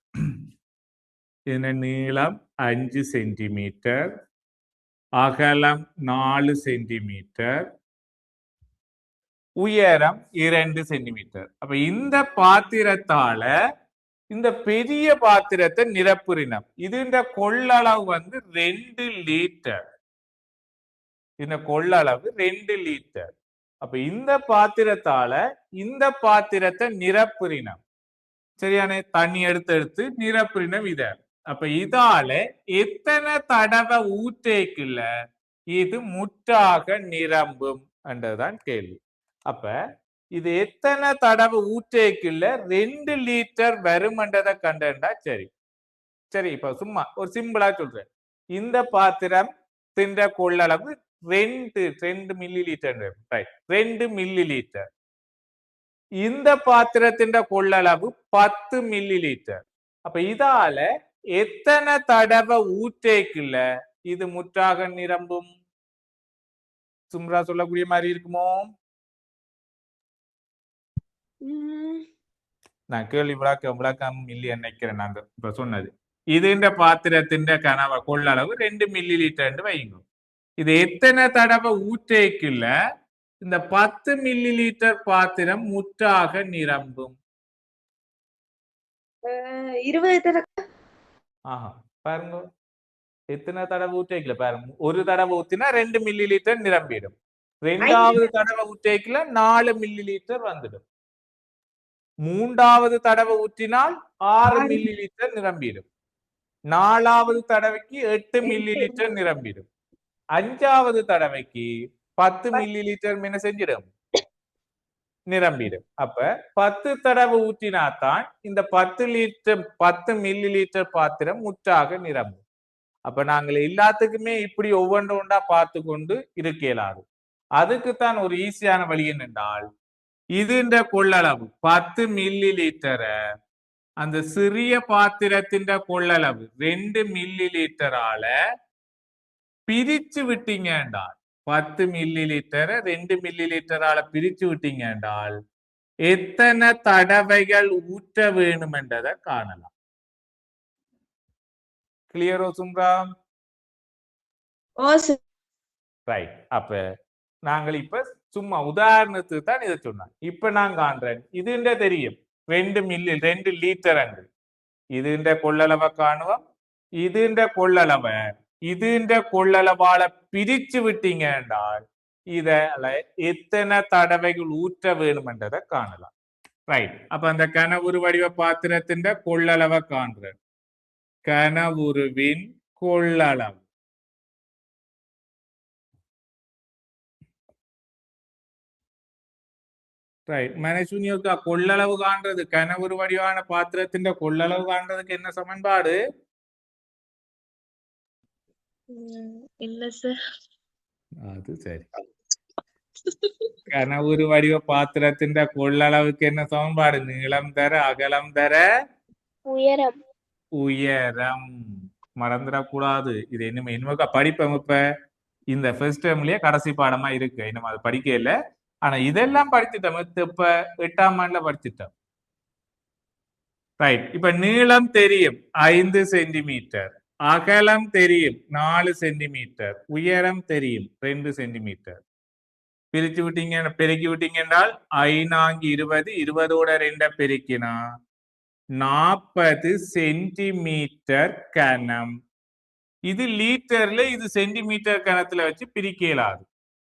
இதன நீளம் 5 சென்டிமீட்டர், அகலம் 4 சென்டிமீட்டர், உயரம் 2 சென்டிமீட்டர். அப்ப இந்த பாத்திரத்தால இந்த பெரிய பாத்திரத்தை நிரப்புறினம். இதுன்ற கொள்ளளவு 2 லிட்டர். இந்த கொள்ளளவு 2 லிட்டர். அப்ப இந்த பாத்திரத்தால இந்த பாத்திரத்தை நிரப்புறினம். சரியான தண்ணி எடுத்து நிரப்புறினம் இத. அப்ப இதால எத்தனை தடவை ஊற்றேக்குள்ள இது முற்றாக நிரம்பும் என்றதான் கேள்வி. அப்ப இது எத்தனை தடவை ஊற்றேக்குள்ள 2 லிட்டர் வரும்ன்றதை கண்டா சரி. சரி, இப்ப சும்மா ஒரு சிம்பிளா சொல்றேன். இந்த பாத்திரம் தின்ற கொள்ளளவு 2 மில்லி லிட்டர். 2 milli litre. இந்த பாத்திரத்தின் கொள்ளளவு 10 மில்லி லிட்டர். அப்ப இதால எத்தனை தடவை ஊற்றேக்குள்ள இது முற்றாக நிரம்பும்? சும்ரா சொல்லக்கூடிய மாதிரி இருக்குமோ? நான் கேள்வி விளக்கம் மில்லி நினைக்கிறேன். நான் இப்ப சொன்னது இது இந்த பாத்திரத்தின் கொள்ளளவு 2 மில்லி லிட்டர் வைங்க. இது எத்தனை தடவை ஊற்றேக்குள்ள இந்த 10 மில்லி லிட்டர் பாத்திரம் முற்றாக நிரம்பும்? 20 தடவை. பாருங்க, எத்தனை தடவை ஊற்றேக்கல பாருங்க. ஒரு தடவை ஊத்தினா 2 மில்லி லிட்டர் நிரம்பிடும். 2வது தடவை ஊற்றேக்கல 4 மில்லி லிட்டர் வந்துடும். 3வது தடவை ஊற்றினால் 6 மில்லி லிட்டர் நிரம்பிடும். 4வது தடவைக்கு 8 மில்லி லிட்டர் நிரம்பிடும். 5வது தடவைக்கு 10 மில்லி லிட்டர் என்ன செஞ்சிடும்? நிரம்பிடும். அப்ப 10 தடவை ஊற்றினாத்தான் இந்த 10 மில்லி லிட்டர் பாத்திரம் முற்றாக நிரம்பும். அப்ப நாங்கள் எல்லாத்துக்குமே இப்படி ஒவ்வொன்றா பார்த்து கொண்டு இருக்க இயலாது. அதுக்குத்தான் ஒரு ஈஸியான வழி என்னென்றால், இதுன்ற கொள்ளளவு 10 மில்லி லிட்டரை அந்த சிறிய பாத்திரத்தின் கொள்ளளவு 2 மில்லி லிட்டரால பிரிச்சு விட்டீங்க என்றால் 10 மில்லி லிட்டரை 2 மில்லி லிட்டரால பிரிச்சு விட்டீங்க என்றால் எத்தனை தடவைகள் ஊற்ற வேணும் என்றதை காணலாம். கிளியரோ சும்ரா? ஓ சார். ரைட். அப்ப நாங்கள் இப்ப சும்மா உதாரணத்துக்கு தான் இதை சொன்னோம். இப்ப நான் காண்றேன் இதுண்ட தெரியும் 2 மில்லி 2 லிட்டர் அங்கு இதுண்ட கொள்ளளவை காணுவோம். இதுண்ட கொள்ளளவால பிரிச்சு விட்டீங்க என்றால் இத எத்தனை தடவைகள் ஊற்ற வேணும் என்றதை காணலாம். ரைட். அப்ப அந்த கனவுரு வடிவ பாத்திரத்தின் கொள்ளளவை காண்றேன். கனவுருவின் கொள்ளளவு ரைட். மனசூனியோக்கா கொள்ளளவு காண்றது கனவுரு வடிவான பாத்திரத்தின் கொள்ளளவு காண்றதுக்கு என்ன சமன்பாடு? இல்ல சார். அது சரி. கனவுரு வடிவ பாத்திரத்தின் கொள்ளளவுக்கு என்ன சமன்பாடு? நீளம் தர அகலம் தர உயரம். உயரம். மறந்துடக்கூடாது. இது இன்னும் படிப்போம். இப்ப இந்த ஃபர்ஸ்ட் டேர்ம்லயே கடைசி பாடமா இருக்கு. இன்னும் அது படிக்க இல்ல. ஆனா இதெல்லாம் படிச்சுட்டோம். இப்ப 8ஆம் ஆண்டுல படிச்சுட்டோம். ரைட். இப்ப நீளம் தெரியும் 5 சென்டிமீட்டர், அகலம் தெரியும் 4 சென்டிமீட்டர், உயரம் தெரியும் 2 சென்டிமீட்டர். பிரிச்சு விட்டீங்க பெருக்கி விட்டீங்க என்றால் 5 20 20ஓட 2 பெருக்கினா 40 சென்டிமீட்டர் கனம். இது லீட்டர்ல இது சென்டிமீட்டர் கணத்துல வச்சு பிரிக்க இயலாது.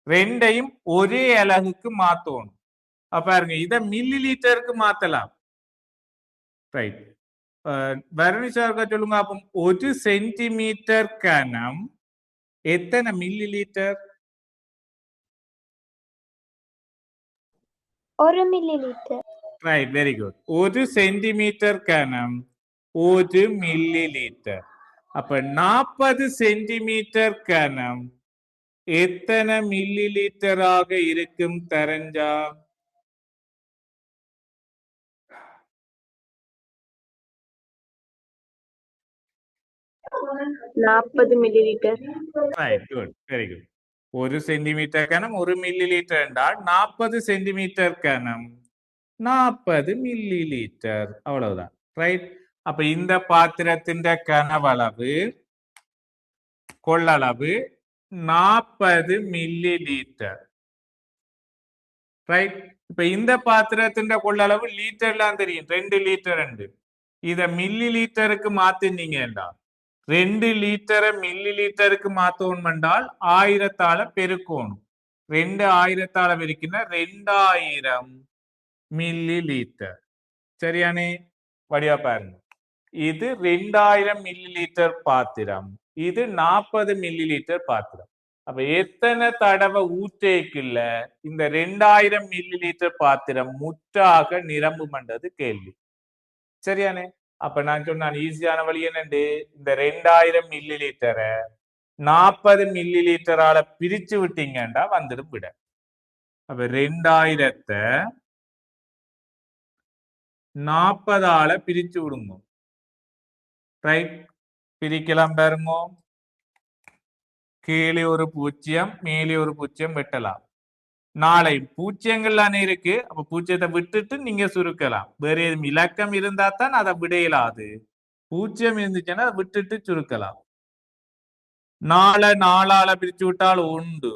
ரெண்டையும் ஒரே அலகுக்கு மாத்தணும். பாருங்க இத மில்லி லிட்டருக்கு மாத்தலாம். ரைட். வருணிஷா சொல்லுங்க. அப்போ 1 சென்டிமீட்டர் கனம் எத்தனை milli litre? 1 milli litre. Right. Very good. 1 centimetre கனம் 1 மில்லி லிட்டர். அப்ப 40 சென்டிமீட்டர் கனம் எத்தனை மில்லி லிட்டராக இருக்கும் தெரிஞ்சா? நாற்பது milli litre. Right. Good. Very good. 1 centimetre கனம் 1 மில்லி லிட்டர் என்றால் 40 சென்டிமீட்டர் கனம் 40 மில்லி லிட்டர். அவ்வளவுதான். ரைட். அப்ப இந்த பாத்திரத்தின் கனவளவு கொள்ளளவு 40 மில்லி லிட்டர். ரைட். இப்ப இந்த பாத்திரத்தின் கொள்ளளவு லிட்டர்லாம் தெரியும் 2 லிட்டர். இத மில்லி லிட்டருக்கு மாத்தினீங்கடா 2 லிட்டரை மில்லி லிட்டருக்கு மாத்தணும் என்றால் 1000ஆல பெருக்கணும். 2 1000ஆல பெருக்கினா 2000 மில்லி லிட்டர். சரியானே? வடிவா பாருங்க. இது 2000 மில்லி லிட்டர் பாத்திரம், இது 40 மில்லி லிட்டர் பாத்திரம். அப்ப எத்தனை தடவை ஊற்றேக்குள்ள இந்த 2000 மில்லி லிட்டர் பாத்திரம் முற்றாக நிரம்பும்ன்றது கேள்வி. சரியானே? அப்ப நான் சொன்ன ஈஸியான வழி என்னண்டு, இந்த 2000 மில்லி லிட்டரை 40 மில்லி லிட்டரால பிரிச்சு விட்டீங்கன்னா வந்துடும் விட. அப்ப 2000-த்தை 40ஆல பிரிச்சு விடுங்க. ரைட். பிரிக்கலாம் பாருங்க. கீழே ஒரு பூஜ்ஜியம் மேலே ஒரு பூஜ்ஜியம் வெட்டலாம். நாளை பூஜ்ஜியங்கள்லானே இருக்கு. அப்ப பூஜ்ஜியத்தை விட்டுட்டு நீங்க சுருக்கலாம். வேற எதுவும் இலக்கம் இருந்தா தான் அதை விடையலாது. பூஜ்ஜியம் இருந்துச்சுன்னா அதை விட்டுட்டு சுருக்கலாம். 4 4ஆல பிரிச்சு விட்டால் 1,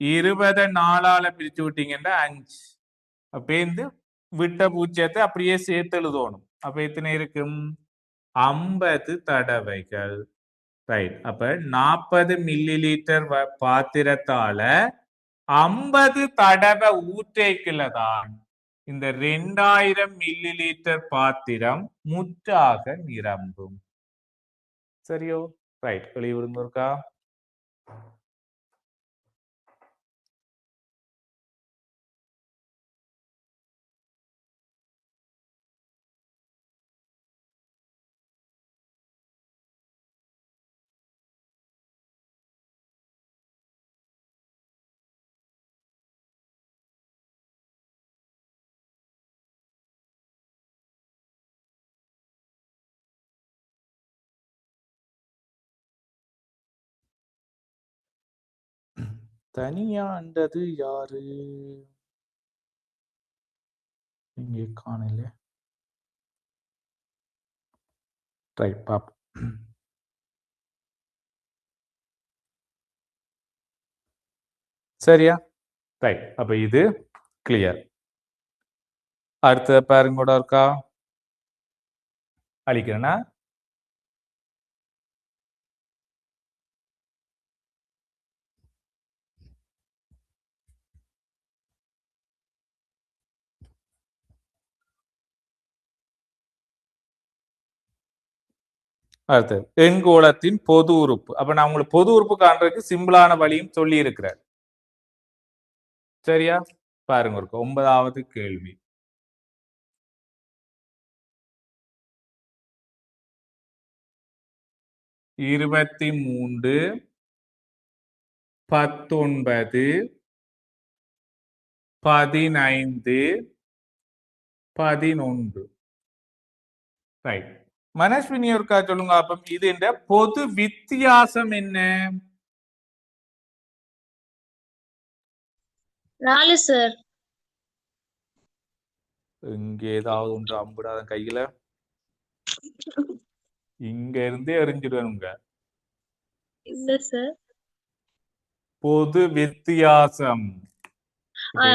20 4ஆல பிரிச்சு விட்டீங்கன்னா 5. அப்ப விட்ட பூஜ்ஜியத்தை அப்படியே சேர்த்து எழுதணும். அப்ப எத்தனை இருக்கும்? 50 தடவைகள். ரைட். அப்ப 40 மில்லி லிட்டர் பாத்திரத்தால 50 தடவை ஊற்றேக்குள்ளதான் இந்த 2000 மில்லி லிட்டர் பாத்திரம் முற்றாக நிரம்பும். சரியோ? ரைட். வெளியே விடுங்க இருக்கா? தனியாண்டது யாரு? இங்கே காணல. ரைட் பாப்போம். சரியா? ரைட். அப்ப இது கிளியர். அடுத்த பாருங்க கூட இருக்கா? அழிக்கிறேன்னா அடுத்து எண்கோளத்தின் பொது உறுப்பு. அப்ப நான் உங்களுக்கு பொது உறுப்பு காண்றதுக்கு சிம்பிளான வழியும் சொல்லி இருக்கிறேன். சரியா? பாருங்க ஒரு 9வது கேள்வி. இருபத்தி 3 19 15 11. ரைட். மனஸ்வினி ஒருக்கா சொல்லுங்க. அப்ப இது இந்த பொது வித்தியாசம் என்ன? 4 சார். இங்க ஏதாவது ஒன்று அம்புடாத கையில இங்க இருந்தே எறிஞ்சிடுவேனுங்க. இல்ல சார். பொது வித்தியாசம். ஆ,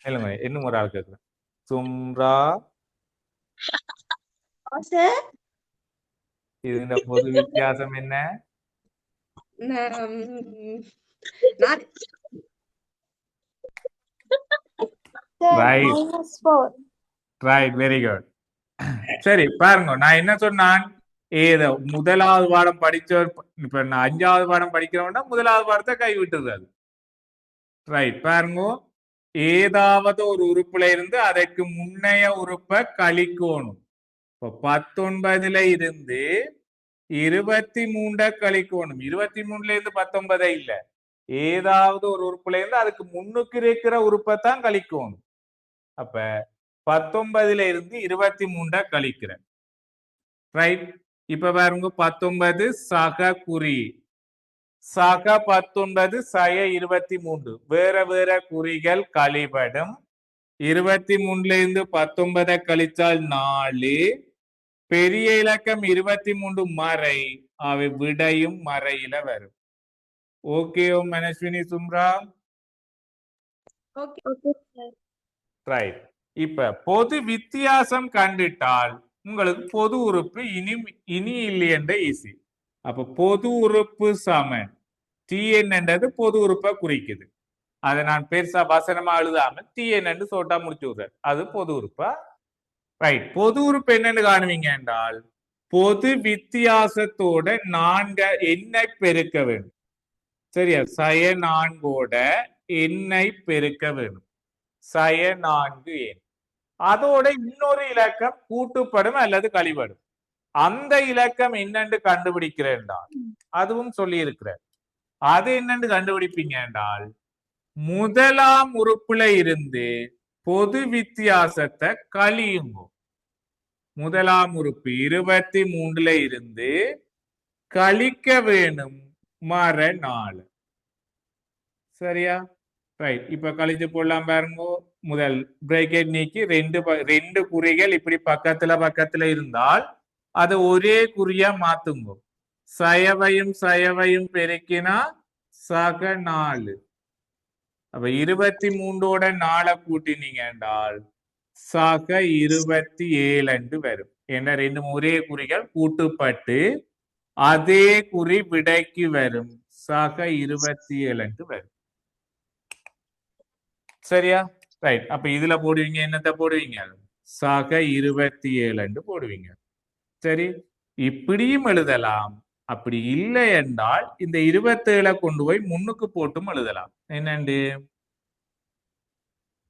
இல்லைங்க இன்னும் ஒரு ஆள் கேட்குறேன். சும்ரா சார் இது இந்த பொது வித்தியாசம் என்ன? Right right very good. சரி பாருங்க, நான் என்ன சொன்னான்? ஏதோ முதலாவது பாடம் படிச்சவர், இப்ப நான் 5வது பாடம் படிக்கிறவன்னா முதலாவது பாடத்தை கை விட்டுறது. ரைட் பாருங்க, ஏதாவது ஒரு உறுப்புல இருந்து அதற்கு முன்னைய உறுப்பை கழிக்கணும். இப்போ 19ல இருந்து 23 கழிக்கணும். 23ல இருந்து 19 இல்ல, ஏதாவது ஒரு உறுப்புல இருந்து அதுக்கு முன்னுக்கு இருக்கிற உறுப்பை தான் கழிக்கணும். அப்ப 19ல இருந்து 23 கழிக்கிறேன். ரைட். இப்ப பாருங்க 19 சக குறி, சக 19 சய 23 வேற வேற குறிகள் கழிபடும். 23ல இருந்து 19 கழிச்சால் 4. பெரிய இலக்கம் 23 மறை, அவை விடையும் மறையில வரும். Okay Manaswini Sumra? Okay sir. Right. இப்ப பொது வித்தியாசம் கண்டுட்டால் உங்களுக்கு பொது உறுப்பு இனி இல்லை என்ற ஈஸி. அப்ப பொது உறுப்பு சமன் TN என்றது பொது உறுப்பை குறிக்குது. அதை நான் பெருசா வசனமா எழுதாம TN என்று சொல்லிட்டா முடிச்சு விடுறேன். அது பொது உறுப்பா? ரைட். பொது உறுப்பு என்னன்னு காணுவீங்க என்றால் பொது வித்தியாசத்தோட 4 எண்ணை பெருக்க வேண்டும். சரியா? சய 4ஓட எண்ணை பெருக்க வேண்டும். சய 4 எண். அதோட இன்னொரு இலக்கம் கூட்டுப்படும் அல்லது கழிபடும். அந்த இலக்கம் என்னன்னு கண்டுபிடிக்கிறேன் என்றால் அதுவும் சொல்லி இருக்கிறேன். அது என்னன்னு கண்டுபிடிப்பீங்க என்றால் முதலாம் உறுப்புல இருந்து பொது வித்தியாசத்தை கழியுங்க. முதலாம் உறுப்பு 23ல இருந்து கழிக்க வேணும் மற 4. சரியா? ரைட். இப்ப கழிச்சு போடலாம் பாருங்க. முதல் பிரேக்கெட் நீக்கி ரெண்டு குறிகள் இப்படி பக்கத்துல இருந்தால் அதை ஒரே குறியா மாத்துங்க. சயவையும் பெருக்கினா சக 4. அப்ப 23ஓட 4 கூட்டினீங்க என்றால் சக 27 வரும். ஏன்னா ரெண்டும் ஒரே குறிகள் கூட்டுப்பட்டு அதே குறி விடைக்கு வரும். சக 27 வரும். சரியா? ரைட். அப்ப இதுல போடுவீங்க, என்னத்தை போடுவீங்க? சக 27 போடுவீங்க. சரி, இப்படியும் எழுதலாம். அப்படி இல்லை என்றால் இந்த 27 கொண்டு போய் முன்னுக்கு போட்டும் எழுதலாம். என்னண்டு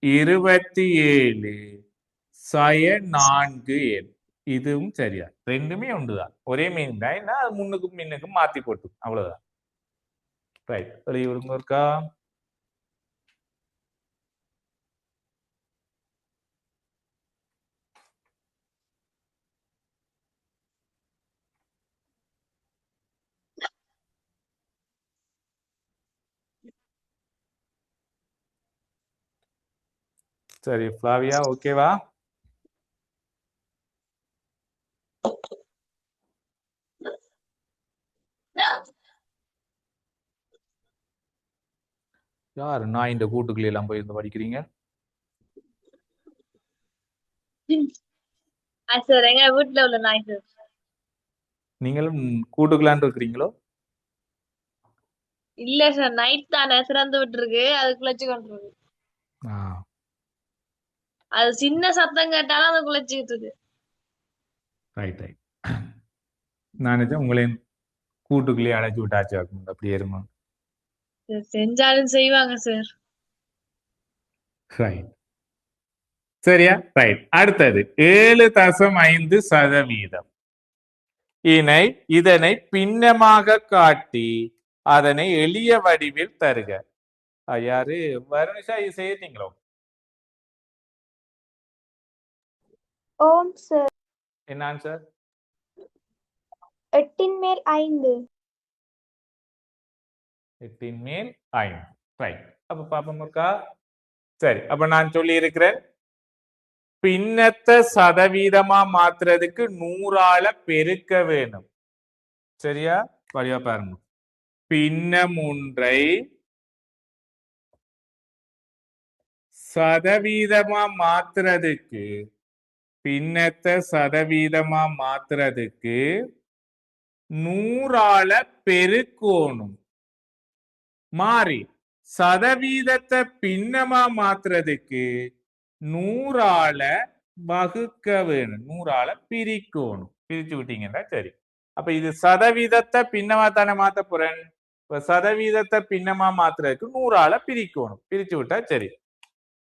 27 சய 4 எண். இதுவும் சரியா? ரெண்டுமே ஒன்றுதான், ஒரே மீன் தான். என்ன அது முன்னுக்கும் மின்னுக்கும் மாத்தி போட்டு அவ்வளவுதான். ரைட். வெளியே விடுங்க இருக்கா? சரி ஃப்ளாவியா ஓகேவா? யாரு நான் இந்த கூட்டுக்குள்ள எல்லாம் போய் இருந்து படிக்கிறீங்க? சார் எங்க வீட்டுல உள்ள நாய் சார். நீங்களும் கூட்டுக்கலான் இருக்கிறீங்களோ? இல்ல சார், நைட் தானே திறந்து விட்டுருக்கு, அது குலைச்சு கொண்டிருக்கு. ஆ அது சின்ன சத்தம் கேட்டாலும் அது குலைச்சிக்கிட்டு இருக்கு. Right right. நான் நினைச்சேன் உங்களையும் கூட்டுக்குள்ளேயே அழைச்சி விட்டாச்சு அப்படி இருமா. செஞ்சாலும் செய்வாங்க சார். ரைட் சரியா? ரைட். அடுத்தது 7.5% இதனை பின்னமாக காட்டி அதனை எளிய வடிவில் தருக. யாரு வருணிஷா இது செய்யறீங்களோ? ஓம் சார். என்ன ஆன்சர்? 8 மேல் 5. 8 மேல் 5. ரைட். அப்ப பாப்போம் இருக்கா? சரி, அப்ப நான் சொல்லி இருக்கிறேன் பின்னத்தை சதவீதமா மாத்துறதுக்கு 100ஆல பெருக்க வேணும். சரியா? வழியா பாருங்க. பின்னம் ஒன்றை சதவீதமா மாத்துறதுக்கு பின்னத்தை சதவீதமா மாத்துறதுக்கு 100ஆல பெருக்கணும். மாறி சதவீதத்தை பின்னமா மாத்துறதுக்கு 100ஆல வகுக்க வேணும். 100ஆல பிரிக்கணும். பிரிச்சு விட்டீங்கன்னா சரி. அப்ப இது சதவீதத்தை பின்னமா தானே மாத்த போறேன். இப்ப சதவீதத்தை பின்னமா மாத்துறதுக்கு 100ஆல பிரிக்கணும். பிரிச்சு விட்டா சரி.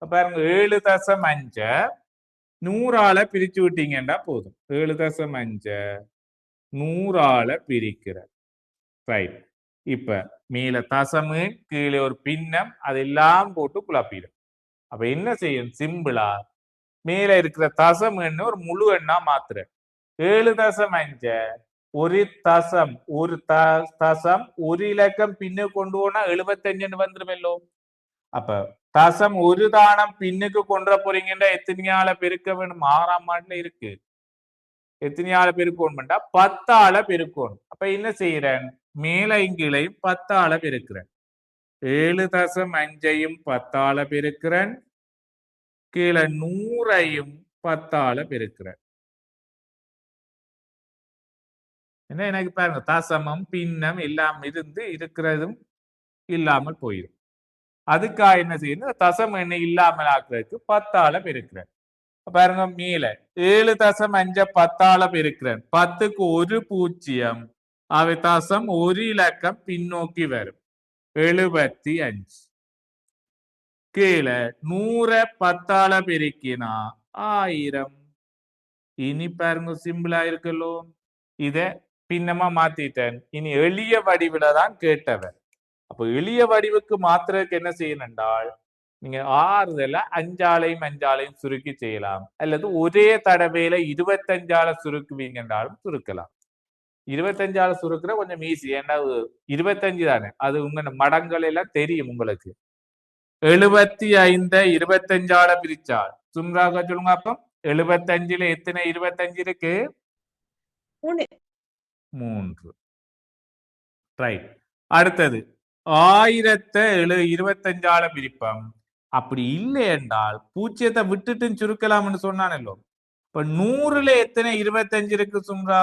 பாருங்க 7.5 100ஆல பிரிச்சு விட்டீங்கன்னா போதும். 7.5 100ஆல பிரிக்கிற. ரைட். இப்ப மேல தசமு கீழே ஒரு பின்னம் அதெல்லாம் போட்டு குழப்பிடும். அப்ப என்ன செய்யும்? சிம்பிளா மேல இருக்கிற தசம்னு ஒரு முழு எண்ணா மாத்துற. 7.5 ஒரு தசம் ஒரு தசம் ஒரு இலக்கம் பின்னு கொண்டு போனா 75 வந்துருமல்லோ. அப்ப தசம் ஒரு தானம் பின்னுக்கு கொண்டு போறீங்கன்னா எத்தனையால பெருக்க வேணும்? 6ஆம் ஆண்டுல இருக்கு. எத்தனையால பெருக்கணும்டா 10ஆல பெருக்கணும். அப்ப என்ன செய்யறேன்? மேலையும் கீழையும் 10ஆல பெருக்கிறேன். 7.5ஐயும் 10ஆல பெருக்கிறேன். கீழே 100ஐயும் 10ஆல பெருக்கிறேன். என்ன எனக்கு பாருங்க தசமம் பின்னம் எல்லாம் இருந்து இருக்கிறதும் இல்லாமல் போயிடும். அதுக்காக என்ன செய்யணும்? தசம் எண்ணை இல்லாமல் ஆக்குறதுக்கு 10ஆல பெருக்கிறேன். பாருங்க மேல 7.5 10ஆல பெருக்கிறேன். 10க்கு ஒரு பூஜ்ஜியம். அவை தசம் ஒரு இலக்கம் பின்னோக்கி வரும். 75. கீழே 100 10ஆல பெருக்கினா 1000. இனி பாருங்க சிம்பிளா இருக்கலோ. இத பின்னமா மாத்திட்டேன். இனி எளிய வடிவில தான் கேட்டவன். அப்போ எளிய வடிவுக்கு மாத்துறதுக்கு என்ன செய்யணும் என்றால் நீங்க 6ல 5ஆலையும் சுருக்கி செய்யலாம். அல்லது ஒரே தடவையில 25ஆல சுருக்குவீங்க என்றாலும் சுருக்கலாம். 25ஆல சுருக்குற கொஞ்சம் ஈஸி. ஏன்னா 25 தானே. அது உங்க மடங்கள் எல்லாம் தெரியும் உங்களுக்கு. 75 25ஆல பிரிச்சால் சும்ராக சொல்லுங்க. அப்போ 75ல எத்தனை 25 இருக்கு? 3. ரைட். அடுத்தது 1000 25ஆல பிரிப்போம். அப்படி இல்லை என்றால் பூஜ்ஜியத்தை விட்டுட்டு சுருக்கலாம்னு சொன்னானല്ലോ. இப்ப 100ல எத்தனை 25 இருக்கு சும்ரா?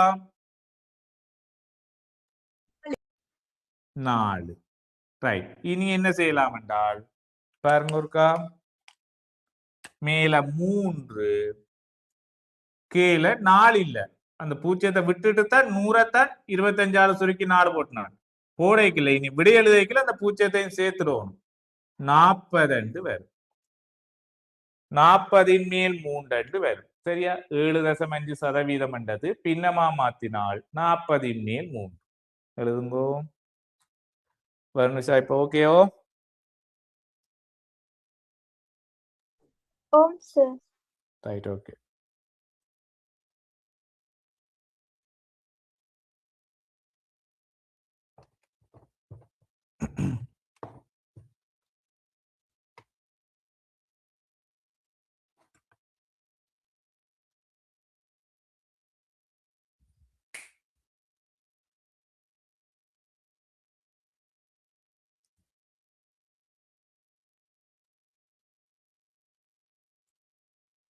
4. ரைட். இனி என்ன செய்யலாம் என்றால் பாருங்க ஒருக்கா மேல 3 கீழே 4 இல்ல. அந்த பூஜ்ஜியத்தை விட்டுட்டு தான் 100த்தான் 25ஆல சுருக்கி 4 போட்டினான். போடைக்குள்ள இனி விடை எழுதைக்குள்ள அந்த பூஜ்ஜியத்தையும் சேர்த்துடுவோம். 40 வரும். 40ன் மேல் 3 வரும். சரியா? 7.5% என்றது பின்னமா மாத்தினால் 40ன் மேல் 3 எழுதுங்கோ. வருணிஷா இப்ப ஓகேயோ? ஓம் சார். Right okay.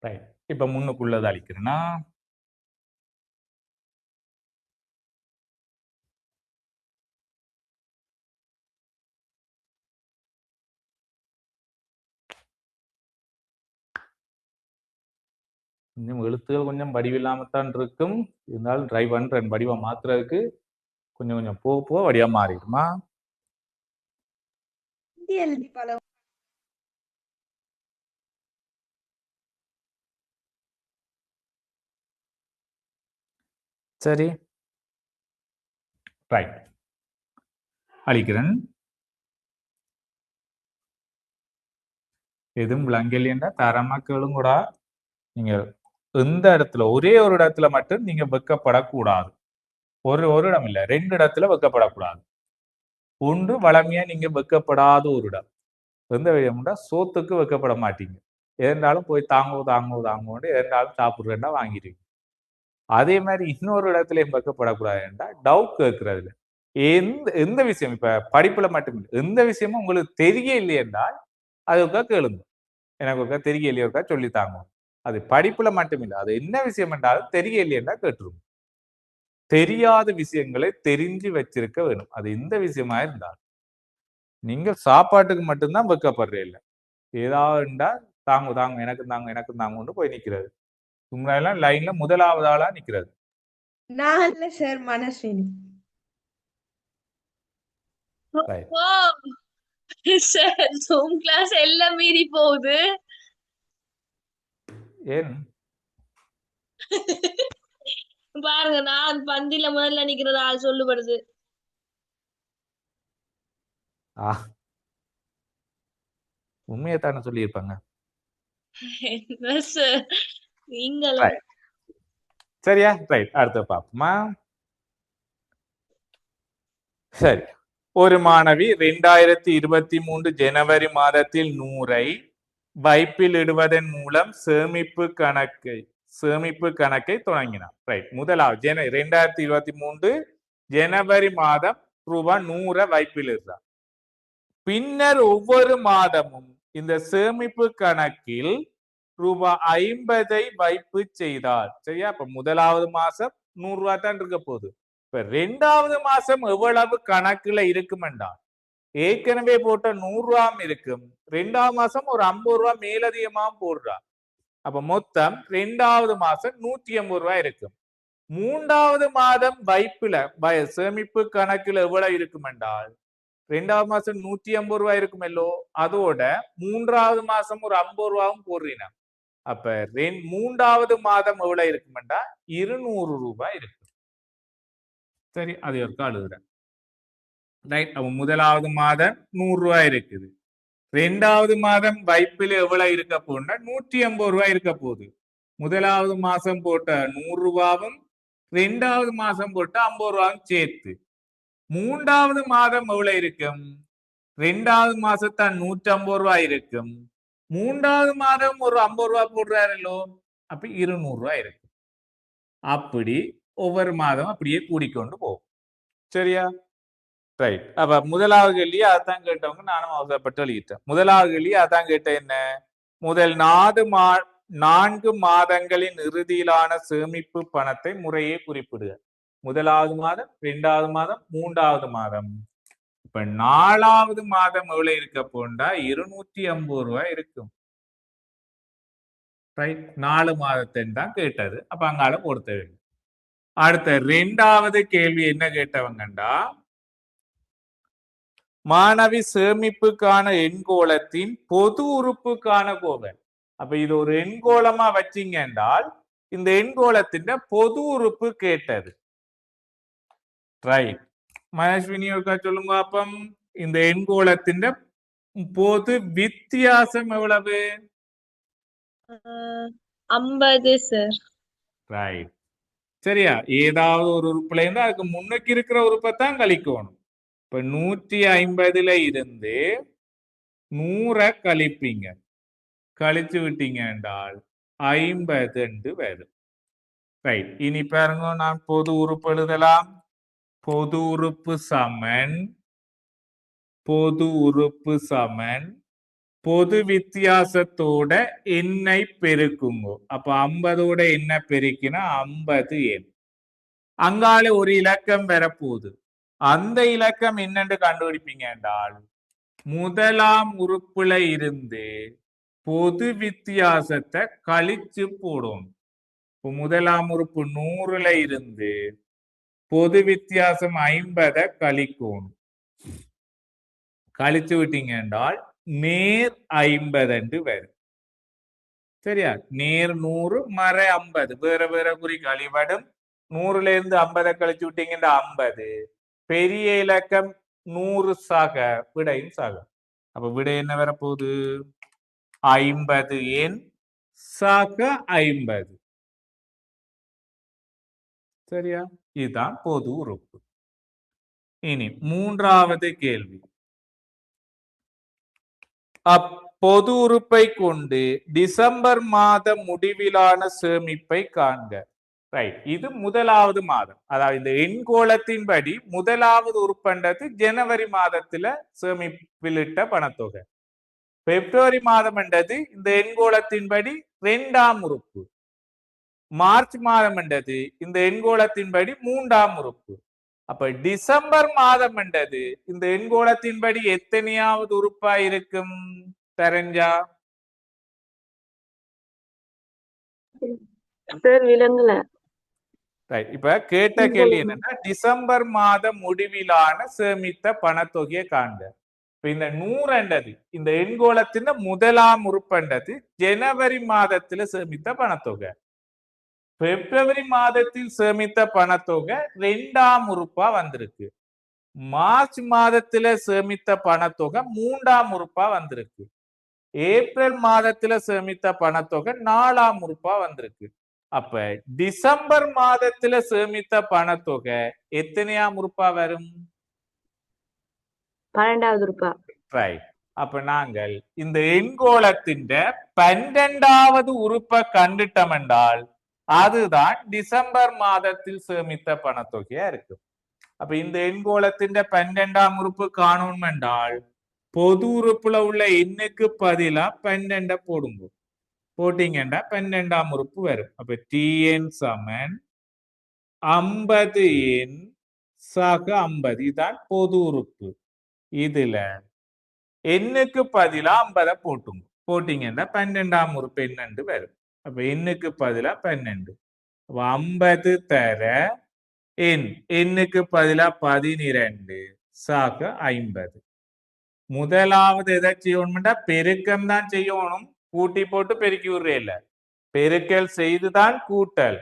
ரைட். இப்ப முன்னுக்குள்ளது அழிக்கிறேன்னா கொஞ்சம் எழுத்துகள் கொஞ்சம் வடிவில்லாமத்தான் இருக்கும். இருந்தாலும் ட்ரை பண்றேன் வடிவம் மாத்துறதுக்கு. கொஞ்சம் கொஞ்சம் போக போக வடிவா மாறிடுமா? எழுதி பழம். சரி, ரைட். அழிக்கிறேன். எதுவும் விளங்கலைன்னா தரமா கேளுங்கூடா. நீங்க எந்த இடத்துல ஒரே ஒரு இடத்துல மட்டும் நீங்க வெக்கப்படக்கூடாது. ஒரு இடம் இல்ல, 2 இடத்துல வெக்கப்படக்கூடாது. ஒன்று வளமையா நீங்க வெக்கப்படாத ஒரு இடம். எந்த இடம்னா சோத்துக்கு வெக்கப்பட மாட்டீங்க. இருந்தாலும் போய் தாங்குவோண்டு இருந்தாலும் சாப்பிடுறேன்னா வாங்கிடுவீங்க. அதே மாதிரி இன்னொரு இடத்துலயும் வெக்கப்படக்கூடாதுன்னா டவுட் கேட்கறதுல எந்த எந்த விஷயம் இப்ப படிப்புல மட்டும் இல்லை, எந்த விஷயமும் உங்களுக்கு தெரியலையே என்றால் அதுக்கா கேளுங்க. எனக்கு ஒருக்கா தெரியலையே ஒருக்கா சொல்லித்தாங்க. அது படிப்புல மட்டும் இல்லை, அது என்ன விஷயம் என்றாலும் தெரியலையேன்னா கேட்டுருங்க. தெரியாத விஷயங்களை தெரிஞ்சு வச்சிருக்க வேணும். அது எந்த விஷயமா இருந்தாலும். நீங்க சாப்பாட்டுக்கு மட்டும்தான் வெக்கப்படுற இல்லை, ஏதாவதுண்டா தாங்க எனக்கு தாங்கன்னு போய் நிக்கிறது. முன்னாடிலாம் லைன்ல முதலாவது ஆளா நிக்கிறது. நான் இல்ல சார், மனஸ்வினி. Right. ஓ சார், ஜூம் கிளாஸ் எல்லாம் மீறி போகுது. ஏன் பாருங்க, நான் பந்தில முதல்ல நிக்கிற ஆள் சொல்லுபடுது. உண்மையைத்தானே சொல்லியிருப்பாங்க. என்ன சார் நீங்களும்? Right. சரியா? ரைட். அடுத்த பாப்போமா? சரி. ஒரு மாணவி 2023 ஜனவரி மாதத்தில் 100ஐ வைப்பில் இடுவதன் மூலம் சேமிப்பு கணக்கை தொடங்கினார். ரைட். முதலாவது 2023 ஜனவரி மாதம் ரூபாய் 100 வைப்பில் இருந்தார். பின்னர் ஒவ்வொரு மாதமும் இந்த சேமிப்பு கணக்கில் ரூபாய் 50ஐ வைப்பு செய்தார். சரியா? இப்ப முதலாவது மாசம் 100 ரூபாய் தான் இருக்க போகுது. இப்ப 2வது மாசம் எவ்வளவு கணக்குல இருக்கும் என்றால் ஏற்கனவே போட்ட 100 ரூபாயும் இருக்கும், 2வது மாசம் ஒரு 50 ரூபாய் மேலதிகமாகவும் போடுறார். அப்ப மொத்தம் 2வது மாசம் 150 ரூபாய் இருக்கும். 3வது மாதம் வைப்புல சேமிப்பு கணக்குல எவ்வளவு இருக்கும் என்றால் 2வது மாசம் 150 ரூபாய் இருக்குமல்லோ, அதோட 3வது மாசம் ஒரு 50 ரூபாயும் போடுறீங்க. அப்ப 3வது மாதம் எவ்வளவு இருக்குமெண்டா 200 ரூபாய் இருக்கு. சரி, அது ஒரு எழுதுறேன். ரைட். அப்ப முதலாவது மாதம் 100 ரூபாய் இருக்குது. 2வது மாதம் வைப்பில் எவ்வளவு இருக்க போகுதுன்னா 150 ரூபாய் இருக்க போகுது. முதலாவது மாசம் போட்ட 100 ரூபாவும் 2வது மாசம் போட்ட 50 ரூபாயும் சேர்த்து 3வது மாதம் எவ்வளவு இருக்கும்? 2வது மாசத்தான் 150 ரூபாய் இருக்கும். 3வது மாதம் ஒரு 50 ரூபாய் போடுறாருல்லோ, அப்ப 200 ரூபாய் இருக்கு. அப்படி ஒவ்வொரு மாதம் அப்படியே கூடிக்கொண்டு போகும். சரியா? ரைட். அப்ப முதலாவது கேள்வி அதான் கேட்டவங்க, நானும் அவசரப்பட்டு எழுதிட்டேன். முதலாவது கேள்வி அதான் கேட்ட என்ன, முதல் 4 மாதங்களின் இறுதியிலான சேமிப்பு பணத்தை முறையே குறிப்பிடுக. முதலாவது மாதம், 2வது மாதம், 3வது மாதம். இப்ப 4வது மாதம் எவ்வளவு இருக்க போண்டா 250 ரூபாய் இருக்கும். ரைட். 4 மாதத்தின் தான் கேட்டது. அப்ப அங்கால பொறுத்த வேண்டும். அடுத்த 2வது கேள்வி என்ன கேட்டவங்கண்டா, மாணவி சேமிப்புக்கான எண்கோளத்தின் பொது உறுப்புக்கான கோவை. அப்ப இது ஒரு எண்கோளமா வச்சிங்க என்றால் இந்த எண்கோளத்தின் பொது உறுப்பு கேட்டது. ரைட். மனஸ்வினி ஒருக்கா சொல்லுங்க. அப்பம் இந்த எண்கோளத்தின் பொது வித்தியாசம் எவ்வளவு? 50 சார். ரைட். சரியா? ஏதாவது ஒரு உறுப்புல இருந்து அதுக்கு முன்னுக்கு இருக்கிற உறுப்பை தான் கழிக்கணும். இப்ப 150ல இருந்து 100 கழிப்பீங்க. கழிச்சு விட்டீங்க என்றால் 50 வரும். ரைட். இனி பாருங்க, நான் பொது உறுப்பு எழுதலாம். பொது உறுப்பு சமன் பொது வித்தியாசத்தோட எண்ணை பெருக்குங்க. அப்ப 50ஓட என்ன பெருக்கினா 50 எண். அங்கால ஒரு இலக்கம் வரப்போகுது. அந்த இலக்கம் என்னன்னு கண்டுபிடிப்பீங்க என்றால் முதலாம் உறுப்புல இருந்து பொது வித்தியாசத்தை கழிச்சு போடும். இப்போ முதலாம் உறுப்பு 100ல இருந்து பொது வித்தியாசம் 50 கழிக்கணும். கழிச்சு விட்டீங்க என்றால் நேர் 50 வரும். சரியா? நேர் 100 மற 50 வேற வேற குறி கழிவடும். 100ல இருந்து 50 கழிச்சு விட்டீங்கன்னா 50. பெரிய இலக்கம் 100 சக விடையும் சக. அப்ப விடை என்ன வரப்போகுது? 50 எண் சக 50. சரியா? இதுதான் பொது உறுப்பு. இனி மூன்றாவது கேள்வி. அப்பொது உறுப்பை கொண்டு டிசம்பர் மாத முடிவிலான சேமிப்பை காண்க. ரைட், இது முதலாவது மாதம். அதாவது இந்த எண்கோளத்தின்படி முதலாவது உறுப்புன்றது ஜனவரி மாதத்துல சேமிப்பிலிட்ட பணத்தொகை. பிப்ரவரி மாதம் என்றது இந்த எண்கோளத்தின்படி 2ஆம் உறுப்பு. மார்ச் மாதம் என்றது இந்த எண்கோளத்தின்படி 3ஆம் உறுப்பு. அப்ப டிசம்பர் மாதம் என்றது இந்த எண்கோளத்தின்படி எத்தனையாவது உறுப்பா இருக்கும் தெரிஞ்சா? விலங்குல இப்ப கேட்ட கேள்வி என்னன்னா டிசம்பர் மாத முடிவிலான சேமித்த பணத்தொகையை காண்க. இப்ப இந்த 100 என்றது இந்த எண்கோளத்தின் முதலாம் உறுப்புன்றது ஜனவரி மாதத்துல சேமித்த பணத்தொகை. பிப்ரவரி மாதத்தில் சேமித்த பணத்தொகை 2ஆம் உறுப்பா வந்திருக்கு. மார்ச் மாதத்துல சேமித்த பணத்தொகை 3ஆம் உறுப்பா வந்திருக்கு. ஏப்ரல் மாதத்துல சேமித்த பணத்தொகை 4ஆம் உறுப்பா வந்திருக்கு. அப்ப டிசம்பர் மாதத்துல சேமித்த பணத்தொகை எத்தனையாம் உறுப்பா வரும்? 12வது உறுப்பா. ரைட். அப்ப நாங்கள் இந்த எண்கோளத்தின் 12வது உறுப்பை கண்டுட்டோம் என்றால் அதுதான் டிசம்பர் மாதத்தில் சேமித்த பணத்தொகையா இருக்கு. அப்ப இந்த எண்கோளத்தின் 12ஆம் உறுப்பு காணணும் என்றால் பொது உறுப்புல உள்ள எண்ணுக்கு பதிலா 12 போடுங்க. போட்டீங்கன்னா 12ஆம் உறுப்பு வரும். அப்ப டிஎன் சமன் 50 எண் சக 50. இதுதான் பொது உறுப்பு. இதுல எண்ணுக்கு பதிலா 50 போட்டுங்க. போட்டீங்கன்னா 12ஆம் உறுப்பு என்னண்டு வரும். அப்ப எண்ணுக்கு பதிலா 12. 50 தர எண்ணுக்கு பதிலா 12 சக 50. முதலாவது எதை செய்யணும்னா பெருக்கம் தான் செய்யணும். கூட்டி போட்டு பெருக்கி விடுறேன். பெருக்கல் செய்துதான் கூட்டல்.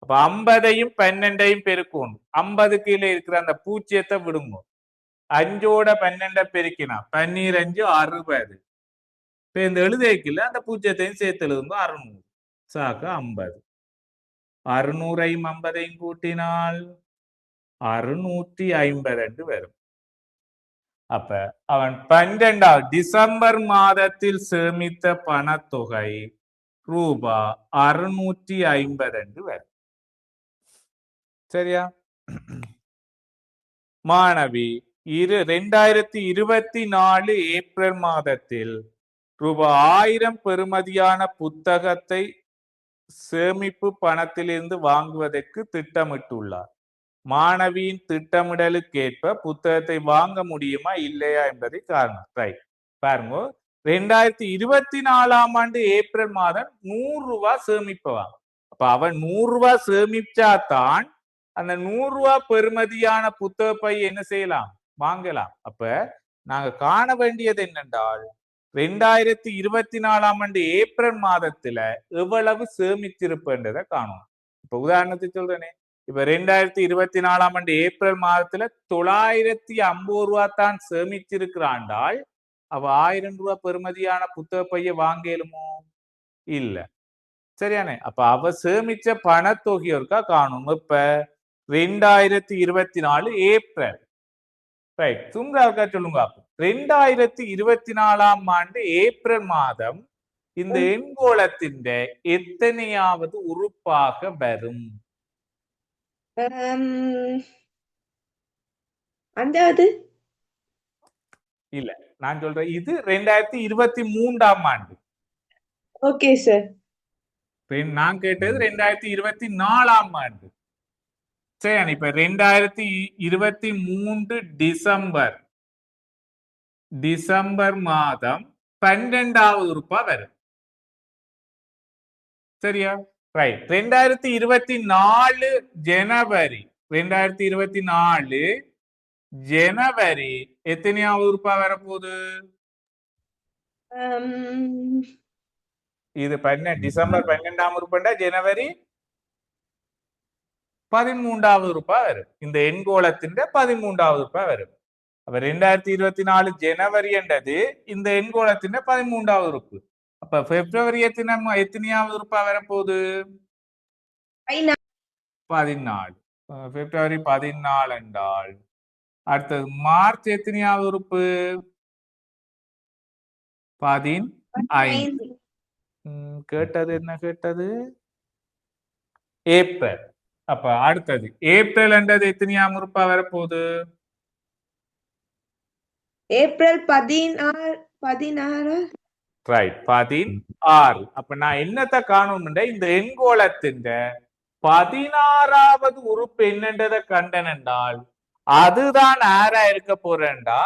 அப்ப 50ஐயும் 12ஐயும் பெருக்கணும். 50 கீழே இருக்கிற அந்த பூஜ்ஜியத்தை விடுங்க. 5ஓட 12 பெருக்கினா 12 60. இப்ப இந்த எழுதைக்குள்ள அந்த பூஜ்ஜியத்தையும் சேர்த்து எழுதுங்க. 600 சாக்க 50. 600ஐயும் 50ஐயும் கூட்டினால் 652 வரும். அப்ப அவன் 12 டிசம்பர் மாதத்தில் சேமித்த பணத்தொகை ரூபாய் 652 வரும். சரியா? மாணவி 2024 ஏப்ரல் மாதத்தில் ரூபாய் 1000 பெறுமதியான புத்தகத்தை சேமிப்பு பணத்திலிருந்து வாங்குவதற்கு திட்டமிட்டுள்ளார். மாணவியின் திட்டமிடலுக்கேற்ப புத்தகத்தை வாங்க முடியுமா இல்லையா என்பதை காரணம். ரைட், பாருங்க. 2024ஆம் ஆண்டு ஏப்ரல் மாதம் 100 ரூபாய் சேமிப்பவாங்க. அப்ப அவன் 100 ரூபாய் சேமிச்சாதான் அந்த 100 ரூபாய் பெறுமதியான புத்தக பை என்ன செய்யலாம்? வாங்கலாம். அப்ப நாங்க காண வேண்டியது என்னென்றால் 2024ஆம் ஆண்டு ஏப்ரல் மாதத்துல எவ்வளவு சேமிச்சிருப்புன்றதை காணும். இப்ப உதாரணத்துக்கு சொல்றேனே, இப்ப 2024ஆம் ஆண்டு ஏப்ரல் மாதத்துல 950 ரூபாய் தான் சேமிச்சிருக்கிறாண்டால் அவ 1000 ரூபாய் பெறுமதியான புத்தக பைய வாங்கலுமோ? இல்ல. சரியானே? அப்ப அவ சேமிச்ச பணத்தொகை இருக்கா காணும். இப்ப 2024 ஏப்ரல். ரைட், சும்மா சொல்லுங்க. 2024ஆம் ஆண்டு ஏப்ரல் மாதம் இந்த எண்கோளத்தின் எத்தனையாவது உறுப்பாக வரும்? 5வது இல்ல, நான் சொல்றேன் இது 2023ஆம் ஆண்டு. Okay sir. நான் கேட்டது 2024ஆம் ஆண்டு. சரி, இப்ப 2023 டிசம்பர் மாதம் 12வது உறுப்பா வரும். சரியா? ரைட். 2024 ஜனவரி எத்தனையாவது உறுப்பா வரப்போகுது? இது டிசம்பர் 12ஆம் உறுப்புண்டா ஜனவரி 13வது உறுப்பா வரும். இந்த எண்கோளத்தின் 13வது உறுப்பா வரும். அப்ப 2024 ஜனவரி என்றது இந்த எண்கோளத்தின் 13வது உறுப்பு. அப்ப பிப்ரவரி எத்தனையாவது உறுப்பா வரப்போகுது? 14. பிப்ரவரி 14 என்றால் அடுத்தது மார்ச் எத்தனையாவது உறுப்பு? 15. கேட்டது என்ன கேட்டது? ஏப்ரல். அப்ப அடுத்தது ஏப்ரல் என்றது எத்தனையாம் உறுப்பா வரப்போகுது? ஏப்ரல் 16. ரைட், 16. அப்ப நான் என்னத்தை காணணும்ன்ற இந்த எண்கோளத்தின் 16வது உறுப்பு என்னன்றதை கண்டன் என்றால் அதுதான் ஆரா இருக்க போறேன்டா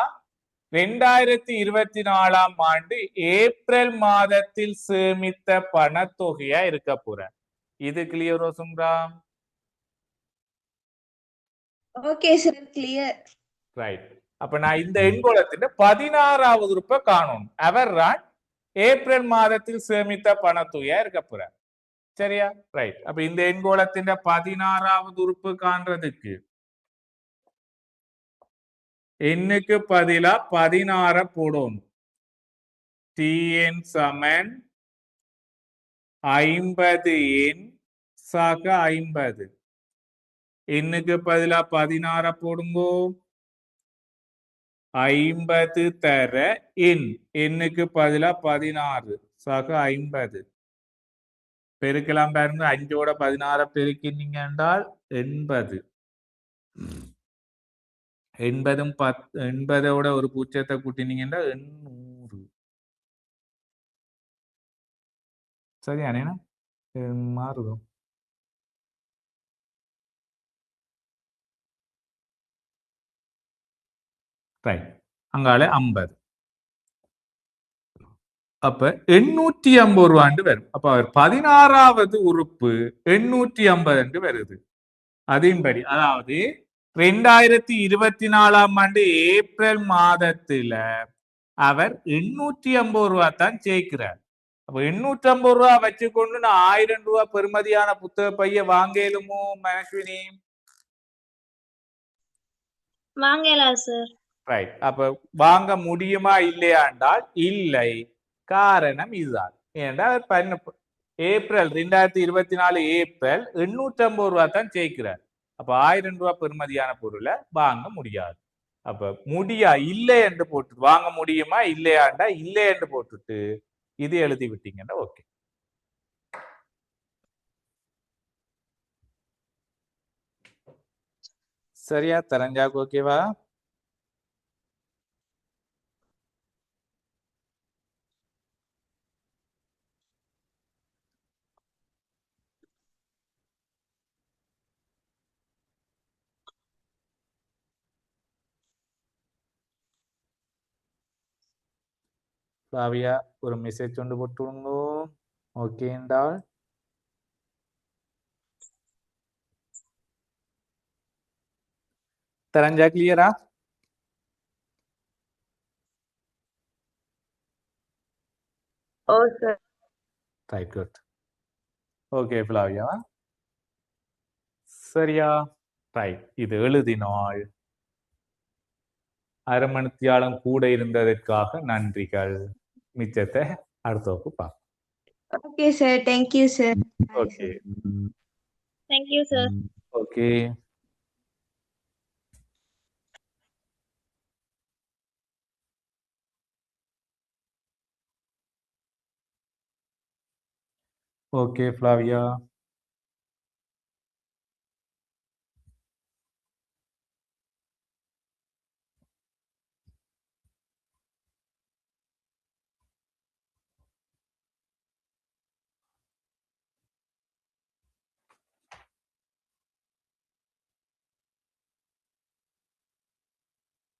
2024ஆம் ஆண்டு ஏப்ரல் மாதத்தில் சேமித்த பணத்தொகையா இருக்க போற. இது கிளியரோ Sumra? Okay sir, clear. Right. அப்ப நான் இந்த எண்கோளத்தின் 16வது உறுப்பை காணணும். அவர்தான் ஏப்ரல் மாதத்தில் சேமித்த பணத்தொகையா இருக்க போற. சரியா? ரைட். அப்ப இந்த எண்கோளத்தின் 16வது உறுப்பு காண்றதுக்கு எண்ணுக்கு பதிலா 16 போடணும். Tn சமன் 50 எண் சக 50. எண்ணுக்கு பதிலா 16 போடுங்கோ. 50 தர எண்ணுக்கு பதிலா 16 சக 50. பெருக்கலாம் பாருங்க. 5ஓட 16 பெருக்கினீங்க என்றால் 80. 80ஓட ஒரு பூஜ்ஜியத்தை கூட்டினீங்கன்னா 800. சரியானே மாறுதோ? ரைட். அங்கால 50. அப்ப 850 ரூபாண்டு வரும். அப்ப அவர் 16வது உறுப்பு 850 வருது. அதன்படி அதாவது 2024ஆம் ஆண்டு ஏப்ரல் மாதத்துல அவர் 850 ரூபா தான் சேர்க்கிறார். அப்ப 850 ரூபா வச்சுக்கொண்டு நான் 1000 ரூபாய் பெறுமதியான புத்தக பைய வாங்கலுமோ மனஸ்வினி? வாங்கலாம் சார். ரைட். அப்ப வாங்க முடியுமா இல்லையாண்டால் இல்லை. காரணம் இதுதான். ஏன்டா ஏப்ரல் 2024 ஏப்ரல் 850 ரூபா தான் சேர்க்கிறார். அப்ப 1000 ரூபாய் பெறுமதியான பொருளை வாங்க முடியாது. அப்ப இல்லை என்று போட்டு வாங்க முடியுமா இல்லையாண்டா இல்லை என்று போட்டுட்டு இது எழுதி விட்டீங்கன்னா ஓகே. சரியா? தரஞ்சாக்கு ஓகேவா? ஃப்ளாவியா ஒரு மெசேஜ் கொண்டு போட்டுருங்கோ. ஓகே என்றால் தரஞ்சா கிளியரா? ஓ சார். Right, good. ஓகே ஃப்ளாவியா, சரியா? ரைட். இது எழுதினாள். அரை மணித்தியாலம் கூட இருந்ததற்காக நன்றிகள். மிச்சத்தை அடுத்த வகுப்பு பார்ப்போம். Okay sir, thank you sir. Okay. Thank you sir. Okay. Okay ஃப்ளாவியா.